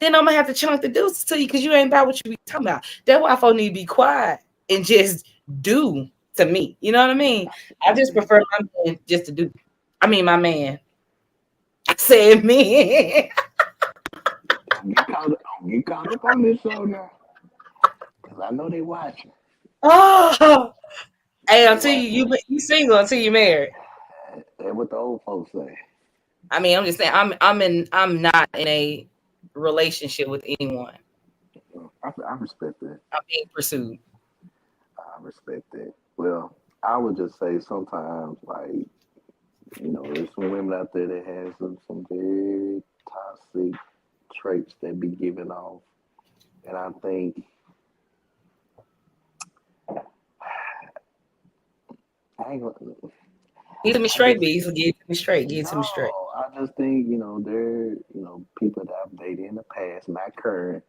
then I'm gonna have to chunk the deuces to you because you ain't about what you be talking about. That's why folks need to be quiet and just do to me. You know what I mean? I just prefer my man just to do. I mean, my man. I said me. Don't get caught up on this show now, cause I know they watching. Oh, hey, They until watching. you single until you married. That's what the old folks say. I mean, I'm just saying I'm not in a relationship with anyone. I respect that. I'm being pursued. I respect that. Well, I would just say sometimes, like, there's some women out there that have some very toxic traits that be given off. And I think, I ain't gonna, Get to me I straight, just, Beasley. Get to me straight. Get to me straight. no, I just think, they're, people that I've dated in the past, not current,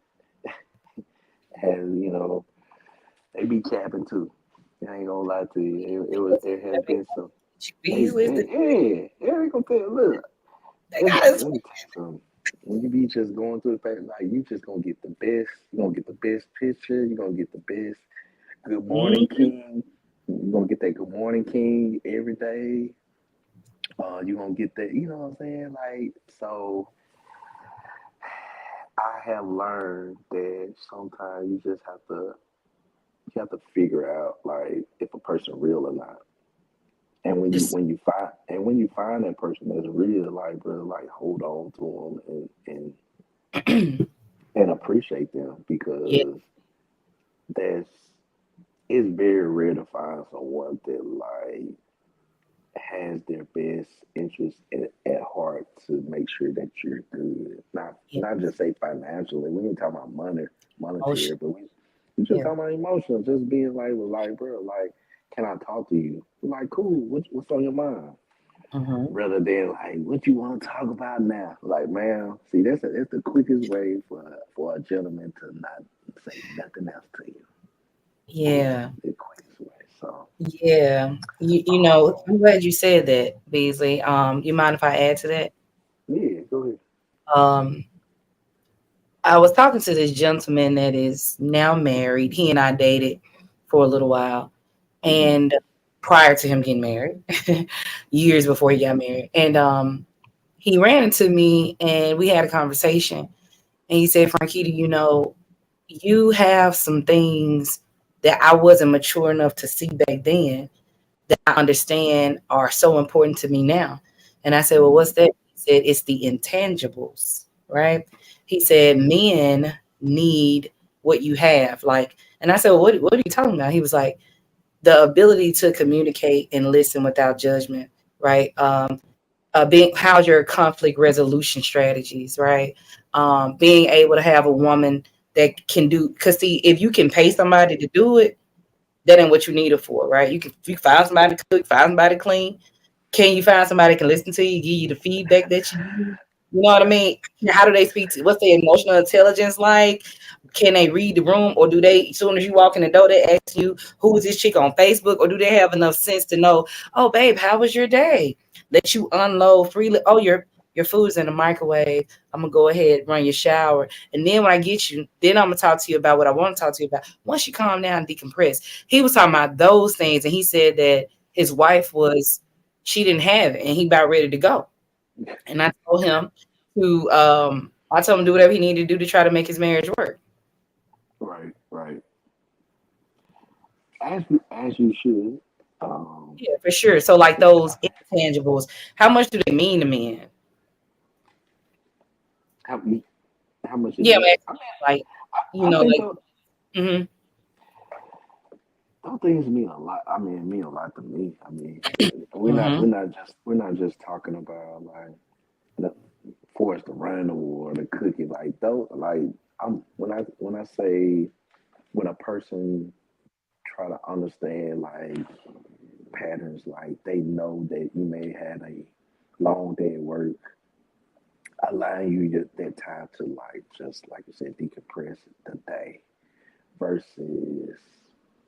has, they be capping too. I ain't gonna lie to you. It has been some, Beasley, yeah, they gonna tell you, look, they got us. let me tell you something. When you be just going through the fact, like, you just gonna get the best. You're gonna get the best picture. You're gonna get the best good morning Mhm. king. You're gonna get that good morning king every day. You're gonna get that, you know what I'm saying? Like, so I have learned that sometimes you have to figure out, like, if a person real or not. And when you Just when you find and when you find that person that's real, like, bro, like, hold on to them and appreciate them, yeah, because that's it's very rare to find someone that, like, has their best interest at heart to make sure that you're good. yeah, Not just say financially. We ain't talking about emotion. monetary, but we just Yeah. talking about emotional. Just being like, well, like, bro, like, can I talk to you? Like, cool. What's on your mind? Mm-hmm. Rather than, like, what you want to talk about now? Like, man, see, that's the quickest way for a gentleman to not say nothing else to you. Yeah. The quickest way. So, Yeah. You know, um, I'm glad you said that, Beasley. You mind if I add to that? yeah, go ahead. Um, I was talking to this gentleman that is now married. He and I dated for a little while, Hmm. and prior to him getting married, years before he got married, and he ran into me and we had a conversation. And he said, "Frankita, you know, you have some things that I wasn't mature enough to see back then that I understand are so important to me now." And I said, "Well, Hmm. what's that?" He said, "It's the intangibles, right?" He said, "Men need what you have." Like, and I said, "Well, what are you talking about?" He was like, "The ability to communicate and listen without judgment, right? Being how's your conflict resolution strategies, right? Being able to have a woman that can do, because see, if you can pay somebody to do it, that ain't what you need it for, right? You can find somebody to cook, find somebody to clean. Can you find somebody that can listen to you, give you the feedback that you need? You know what I mean? How do they speak to? What's their emotional intelligence like? Can they read the room, or do they? As soon as you walk in the door, they ask you, "Who is this chick on Facebook?" Or do they have enough sense to know, "Oh, babe, how was your day?" Let you unload freely. "Oh, your food's in the microwave. I'm gonna go ahead and run your shower, and then when I get you, then I'm gonna talk to you about what I want to talk to you about. Once you calm down and decompress." He was talking about those things, and he said that his wife was she didn't have it, and he about ready to go. And I told him to do whatever he needed to do to try to make his marriage work. Right, right. As you should. Um, Yeah, for sure. So like those intangibles, how much do they mean to men? how me how much is Yeah, I'm what? asking you, like, you I know, think like, hmm those things mean a lot. I mean, mean a lot to me. I mean, hmm we're not just talking about, like, the for us to run or the cookie, like, those, like, when I say, when a person try to understand, like, patterns, like, they know that you may have a long day at work, allowing you that time to, like, just like you said, decompress the day versus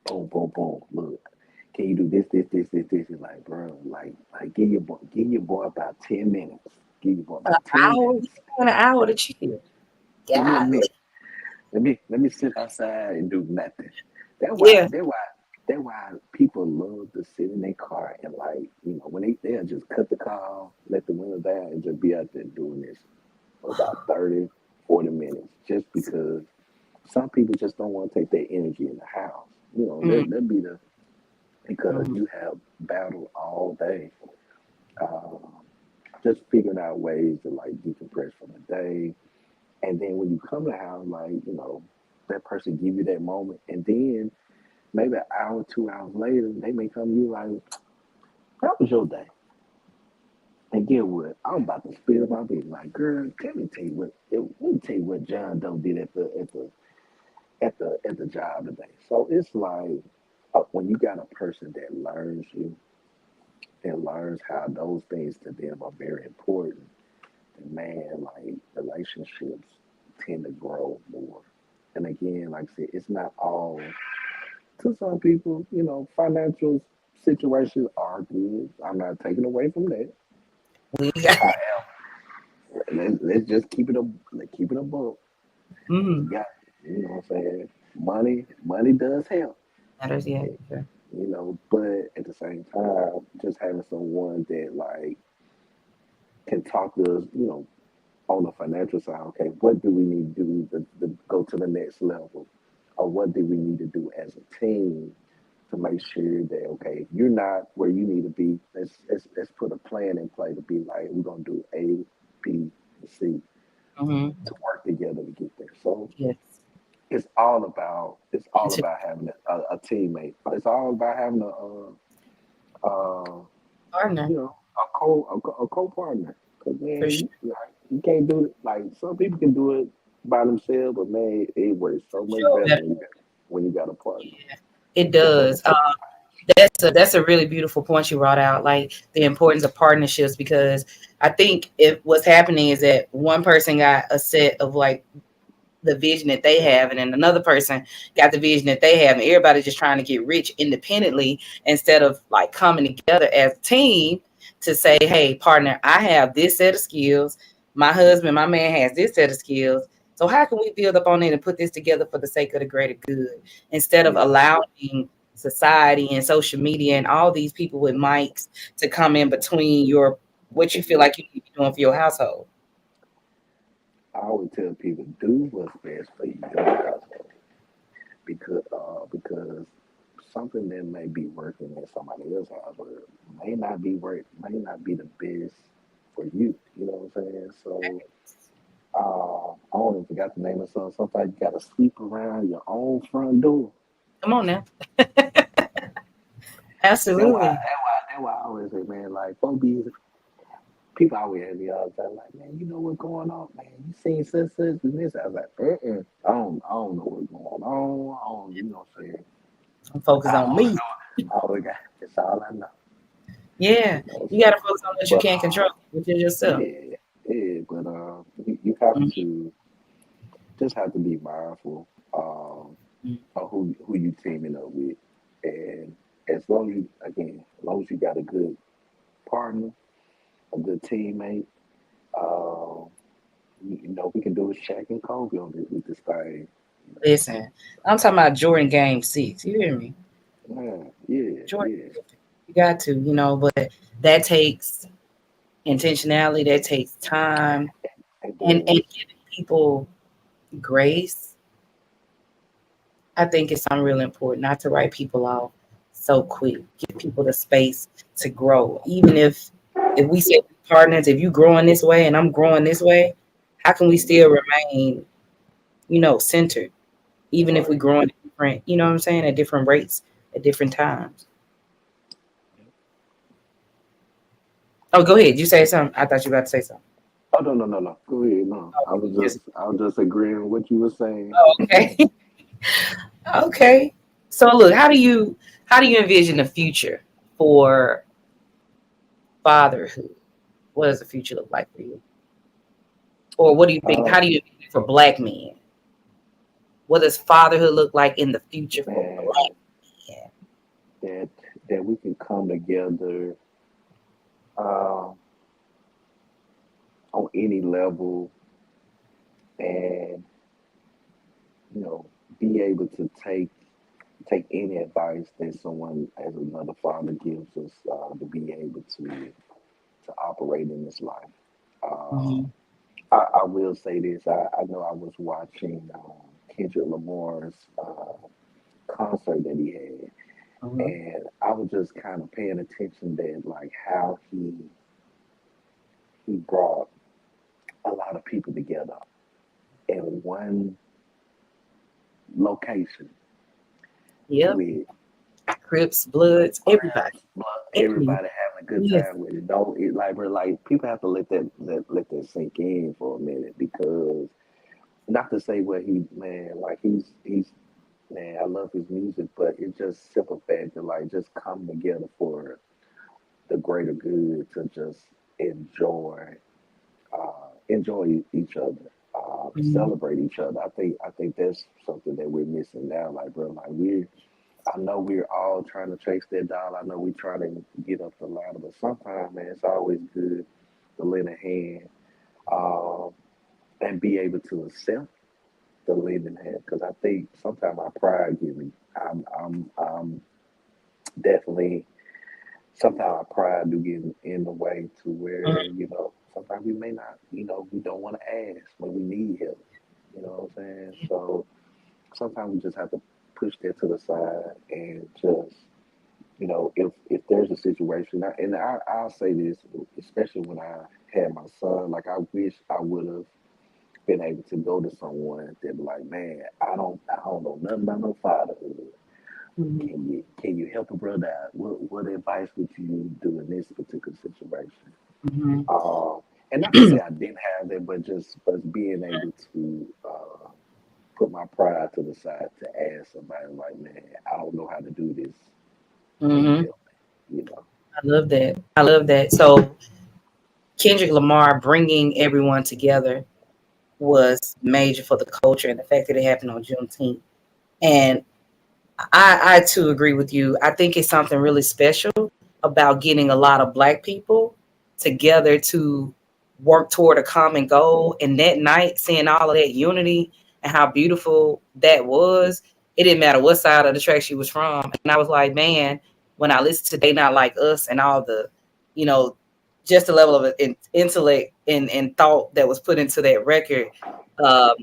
boom, boom, boom. Look, can you do this? It's like, bro, like, give your boy about 10 minutes. Give your boy an about 10 minutes. hour, you got an hour to chill. Give me a Yeah, minute. Let me sit outside and do nothing. That's why yeah. that's why that's why people love to sit in their car and, like, when they'll just cut the car off, let the window down, and just be out there doing this for about 30, 40 minutes, just because some people just don't want to take their energy in the house. Mm-hmm. That'd be the because Mm-hmm. you have battled all day. Uh, just figuring out ways to, like, decompress from the day And then when you come to the house, like, that person give you that moment, and then maybe an hour, 2 hours later, they may come to you like, "How was your day?" And get what? I'm about to spit up my beat. Like, girl, let me tell you what John Doe did at the job today. So it's like, when you got a person that learns you and learns how those things to them are very important, then man, like, relationships tend to grow more. And again, like I said, it's not all, to some people, financial situations are good. I'm not taking away from that. We got Let's just keep it a book. mm, You got, what I'm saying? Money does help, matters, yeah. eh, Okay. but at the same time, just having someone that like can talk to us, on the financial side. Okay, what do we need to do to go to the next level, or what do we need to do as a team to make sure that, okay, if you're not where you need to be, let's put a plan in play to be like, we're gonna do A, B, and C Mm-hmm. to work together to get there. So Yes. it's all about having a teammate. It's all about having Partner, a co partner. Cause for man, sure. you can't do it like some people can do it by themselves, but man, it works so much Sure. better when you got a partner. It does. That's a really beautiful point you brought out, like the importance of partnerships, because I think if what's happening is that one person got a set of like the vision that they have, and then another person got the vision that they have, and everybody's just trying to get rich independently instead of like coming together as a team to say, hey, partner, I have this set of skills, my husband, my man has this set of skills, so how can we build up on it and put this together for the sake of the greater good, instead of Yeah, allowing society and social media and all these people with mics to come in between your what you feel like you need to be doing for your household. I always tell people do what's best for you because something that may be working in somebody else's household may not be the best for you. You know what I'm saying? So I don't even forgot the name of something. Sometimes you gotta sweep around your own front door. Come on now. That's why Absolutely. I always say, man, like people always ask me all the time, like, man, you know what's going on, man? You seen such and this? I was like, I don't know what's going on. I don't, you know what I'm saying? I'm focused I on me. always got that's all I know. Yeah. You know, You got to focus on what you but can't control, which is yourself. yeah, yeah, but you have Mhm. to just have to be mindful of who you teaming up with, and as long as you got a good partner, a good teammate, um, we can do a Shaq and Kobe with this thing. Listen, I'm talking about Jordan Game 6. You hear me? Yeah, yeah, Jordan, yeah. you got to, but that takes intentionality, that takes time, It and does. giving people grace. I think it's something really important not to write people off so quick. Give people the space to grow. Even if we say partners, if you growing this way and I'm growing this way, how can we Mhm. still remain, centered? Even if we Right. growing at different, you know what I'm saying, at different rates at different times. Oh, go ahead. You say something. I thought you were about to say something. Oh, no, no, no, no. Go ahead. No, Oh, you just I was just agreeing with what you were saying. oh, okay. Okay. So look, how do you envision the future for fatherhood? What does the future look like for you? Or what do you think? Uh, How do you envision it for black men? What does fatherhood look like in the future for man, black men? that that we can come together uh, on any level and be able to take any advice that someone as another father gives us to be able to operate in this life. Uh, Mm-hmm. I will say this. I know I was watching Kendrick Lamar's concert that he had, Mm-hmm. and I was just kind of paying attention that like how he brought a lot of people together. one location Yep. with Crips, Bloods, everybody. crabs, blood, Every, everybody having a good yes. time with it. Don't it like we're like people have to let that sink in for a minute because not to say what he man like he's man I love his music, but it's just simple fact to like just come together for the greater good to just enjoy enjoy each other, Mhm. celebrate each other. I think that's something that we're missing now. Like bro, like we I know we're all trying to chase that dollar. I know we're trying to get up the ladder, but sometimes, man, it's always good to lend a hand um, and be able to accept the lending hand. Because I think sometimes my pride get me. I'm definitely sometimes our pride do get in the way to where sometimes we may not we don't want to ask when we need help. You know what I'm saying? So sometimes we just have to push that to the side and just if there's a situation, and I'll say this, especially when I had my son, like I wish I would have been able to go to someone that be like, man, I don't know nothing about no fatherhood. Mhm. Can you help a brother out? What advice would you do in this particular situation? Mhm. Um, and not to say I didn't have that, but just being able to put my pride to the side to ask somebody like, man, I don't know how to do this. Can you Mhm. help me? You know. I love that. I love that. So Kendrick Lamar bringing everyone together was major for the culture and the fact that it happened on Juneteenth. And I too agree with you. I think it's something really special about getting a lot of Black people together to work toward a common goal. And that night, seeing all of that unity and how beautiful that was, it didn't matter what side of the track she was from. And I was like, man, when I listened to They Not Like Us and all the, you know, just the level of intellect and thought that was put into that record, um,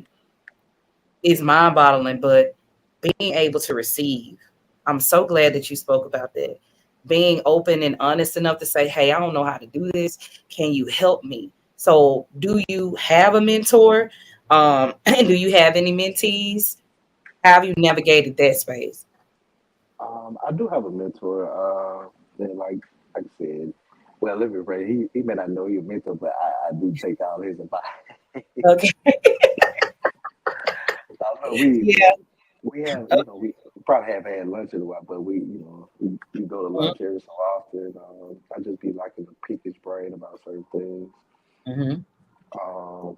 is mind boggling, but being able to receive. I'm so glad that you spoke about that. Being open and honest enough to say, hey, I don't know how to do this. Can you help me? So, do you have a mentor? And do you have any mentees? How have you navigated that space? I do have a mentor. That like I said, well, let me right. He may not know your mentor, but I do take all his advice. Okay. I know we Yeah. we have we probably have had lunch in a while, but we go to lunch every so often. I just be liking to pick his brain about certain things. Mm-hmm. Um,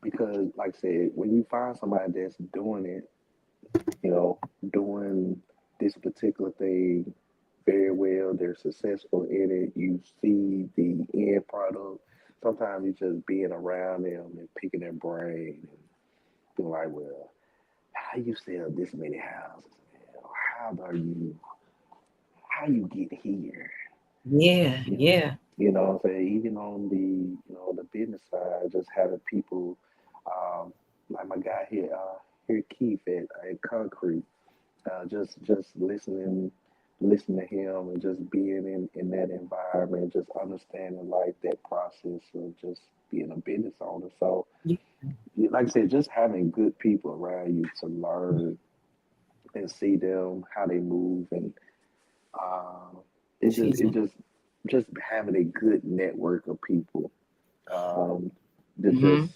because like I said, when you find somebody that's doing it, doing this particular thing very well. They're successful in it. You see the end product. Sometimes it's just being around them and picking their brain and being like, well, how you sell this many houses, man? Or how you get here? Yeah. You know, Yeah. what I'm saying? Even on the business side, just having people um, like my guy here Keith at Concrete. Just listening to him and just being in that environment, just understanding like that process of just being a business owner. So, Yeah. like I said, just having good people around you to learn and see them how they move, and uh, it Excuse just having a good network of people that just me.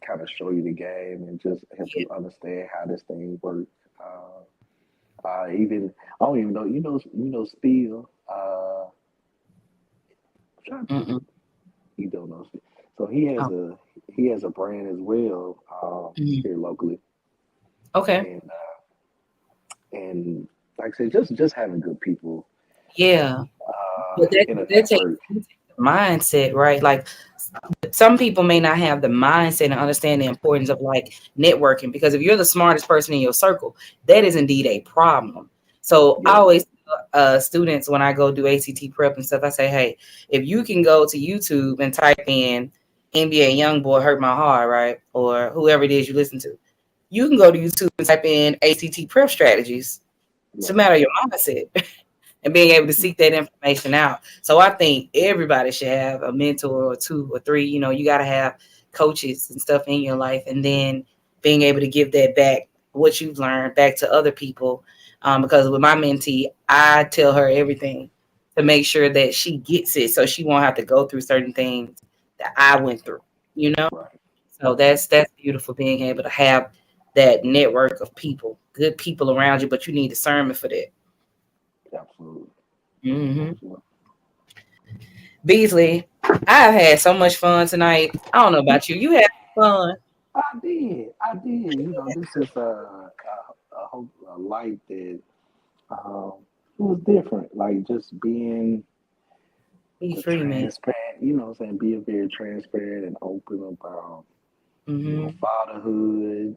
kind of show you the game and just help Yeah. you understand how this thing works. Even I don't even know. Spiel. I'm trying to think. Mm-mm. You don't know Spiel. So he has a brand as well Mhm. here locally, Okay. and and like I said, just having good people Yeah. But that in an that takes effort. mindset, right? Like some people may not have the mindset and understand the importance of like networking because if you're the smartest person in your circle, that is indeed a problem. So I Yeah, always tell students when I go do ACT prep and stuff, I say, hey, if you can go to YouTube and type in NBA YoungBoy hurt my heart, right, or whoever it is you listen to, you can go to YouTube and type in ACT prep strategies. It's a right. matter of your mindset and being able to seek that information out. So I think everybody should have a mentor or two or three. You know, you got to have coaches and stuff in your life. And then being able to give that back, what you've learned back to other people. Because with my mentee, I tell her everything to make sure that she gets it, so she won't have to go through certain things that I went through. You know, Right. so that's beautiful, being able to have that network of people, good people around you, but you need discernment for that. Absolutely. Hmm. Absolutely. Beasley, I've had so much fun tonight. I don't know about you. You had fun. I did. I did. You know, this is a hope, a light that um, it was different. Like just being Be the free, man. transparent. You know, what I'm saying being very transparent and open about Hmm. fatherhood.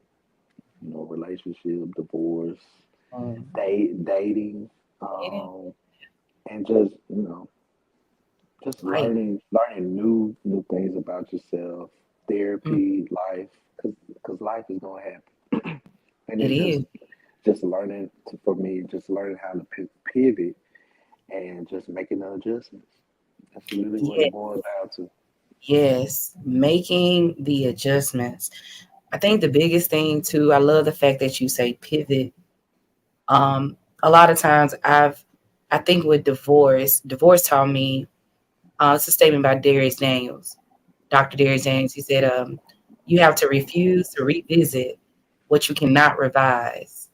Relationship, divorce, Um, dating, dating, um, and just just life. learning new things about yourself, Mm, therapy, life, because life is gonna happen, and it it's is. just learning for me, just learning how to pivot and just making the adjustments. That's really what Yeah. it boils down to. Yes. Making the adjustments. I think the biggest thing too, I love the fact that you say pivot. A lot of times I think with divorce taught me, it's a statement by Darius Daniels, Dr. Darius Daniels. He said, you have to refuse to revisit what you cannot revise.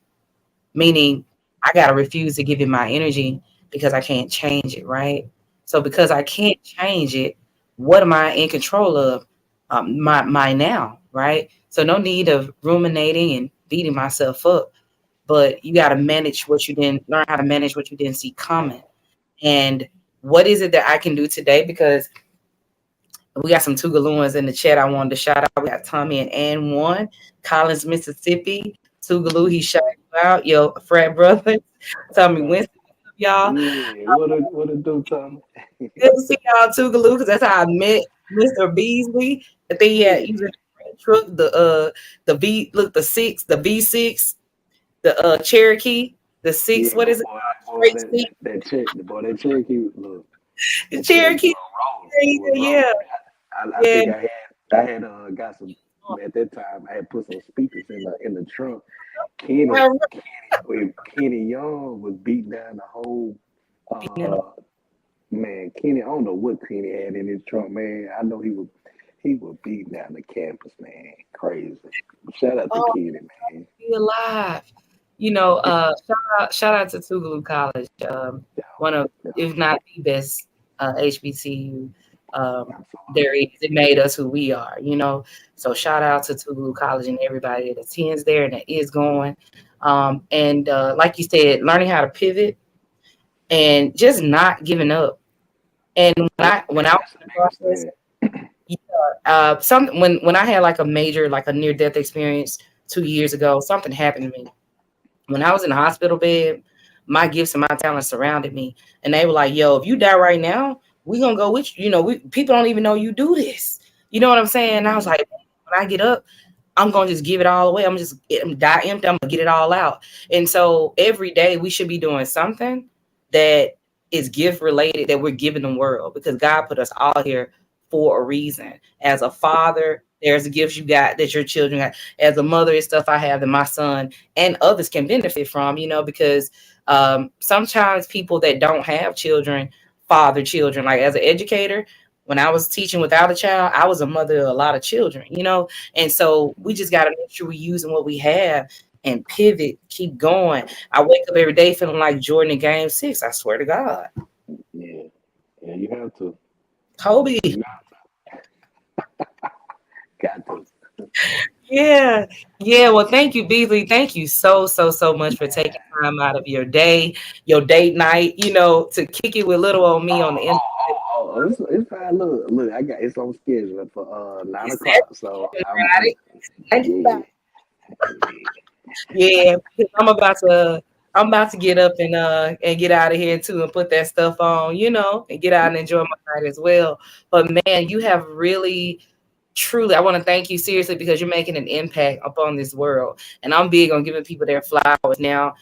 Meaning, I got to refuse to give it my energy because I can't change it, right? So because I can't change it, what am I in control of? My now, right? So no need of ruminating and beating myself up, but you got to manage what you didn't learn, how to manage what you didn't see coming. And what is it that I can do today? Because we got some Tougalooans in the chat I wanted to shout out. We got Tommy and Ann One, Collins, Mississippi. Tougaloo, he shouted you out. Yo, frat brothers. Tommy Right. Winston, y'all. Yeah. What it do, Tommy? Good to see y'all, Tougaloo, because that's how I met Mr. Beasley. I think he had using the truck, the six, the V6, the Cherokee, the six, Yeah, what is it? boy, Straight six, that Cherokee, look, the that Cherokee Cherokee. was Yeah, rolling. I yeah. think I had got some at that time. I had put some speakers in the trunk. Kenny, Yeah. Kenny Young was beating down the whole. Man, Kenny, I don't know what Kenny had in his trunk, man. I know he was beating down the campus, man. Crazy. Shout out to Oh, Kenny, man. be alive. Shout out to Tougaloo College, Yeah, one of, yeah, if not the best HBCU absolutely. there is. It made us who we are, you know. So shout out to Tougaloo College and everybody that attends there and that is going. And like you said, learning how to pivot and just not giving up. And when I was That's in the the biggest process, thing. yeah, when I had like a major, like a near death experience 2 years ago, something happened to me. When I was in the hospital bed, my gifts and my talents surrounded me, and they were like, "Yo, if you die right now, we gonna go with you. You know, people don't even know you do this. You know what I'm saying?" And I was Mhm. like, when I get up, I'm gonna just give it all away. I'm die empty. I'm gonna get it all out. And so every day we should be doing something that is gift related that we're giving the world, because God put us all here for a reason. As a father, there's gifts you got that your children got. As a mother, it's stuff I have that my son and others can benefit from, because sometimes people that don't have children father children. Like as an educator, when I was teaching without a child, I was a mother of a lot of children. And so we just got to make sure we're using what we have and pivot, keep going. I wake up every day feeling like Jordan in game 6. I swear to God. Yeah, yeah, you have to. Kobe. You got to. Yeah. Yeah. Well, thank you, Beasley. Thank you so, so, so much for taking time out of your day, your date night, to kick it with little old me on the internet. It's fine. Look, I got it's on schedule for 9 o'clock. So I'm Saturday, yeah, 95. yeah. Yeah, because I'm about to get up and get out of here too and put that stuff on, and get out and enjoy my night as well. But man, you have really truly, I want to thank you seriously, because you're making an impact upon this world. And I'm big on giving people their flowers now,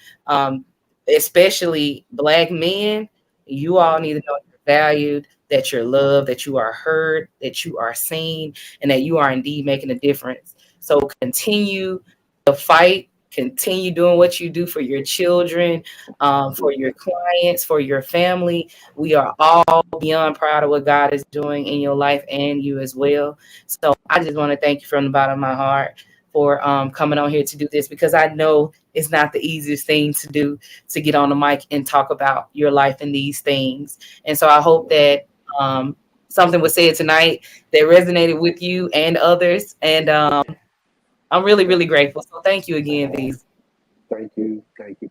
especially Black men. You all Mhm. need to know you're valued, that you're loved, that you are heard, that you are seen, and that you are indeed making a difference. So continue the fight. Continue doing what you do for your children, for your clients, for your family. We are all beyond proud of what God is doing in your life and you as well. So I just want to thank you from the bottom of my heart for coming on here to do this, because I know it's not the easiest thing to do, to get on the mic and talk about your life and these things. And so I hope that something was said tonight that resonated with you and others. And I'm really, really grateful. So thank you again, Beasley. Thank you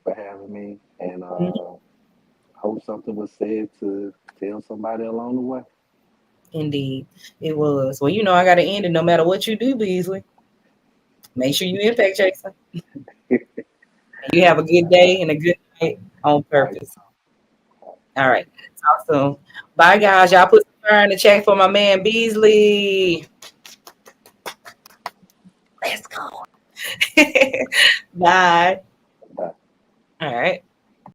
for having me, and hope something was said to tell somebody along the way. Indeed, it was. Well, I got to end it no matter what you do, Beasley. Make sure you impact Jason. You have a good day and a good night on All right, purpose. All right. Talk soon. Bye, guys. Y'all put some fire in the chat for my man, Beasley. Let's go. Bye. bye. All right.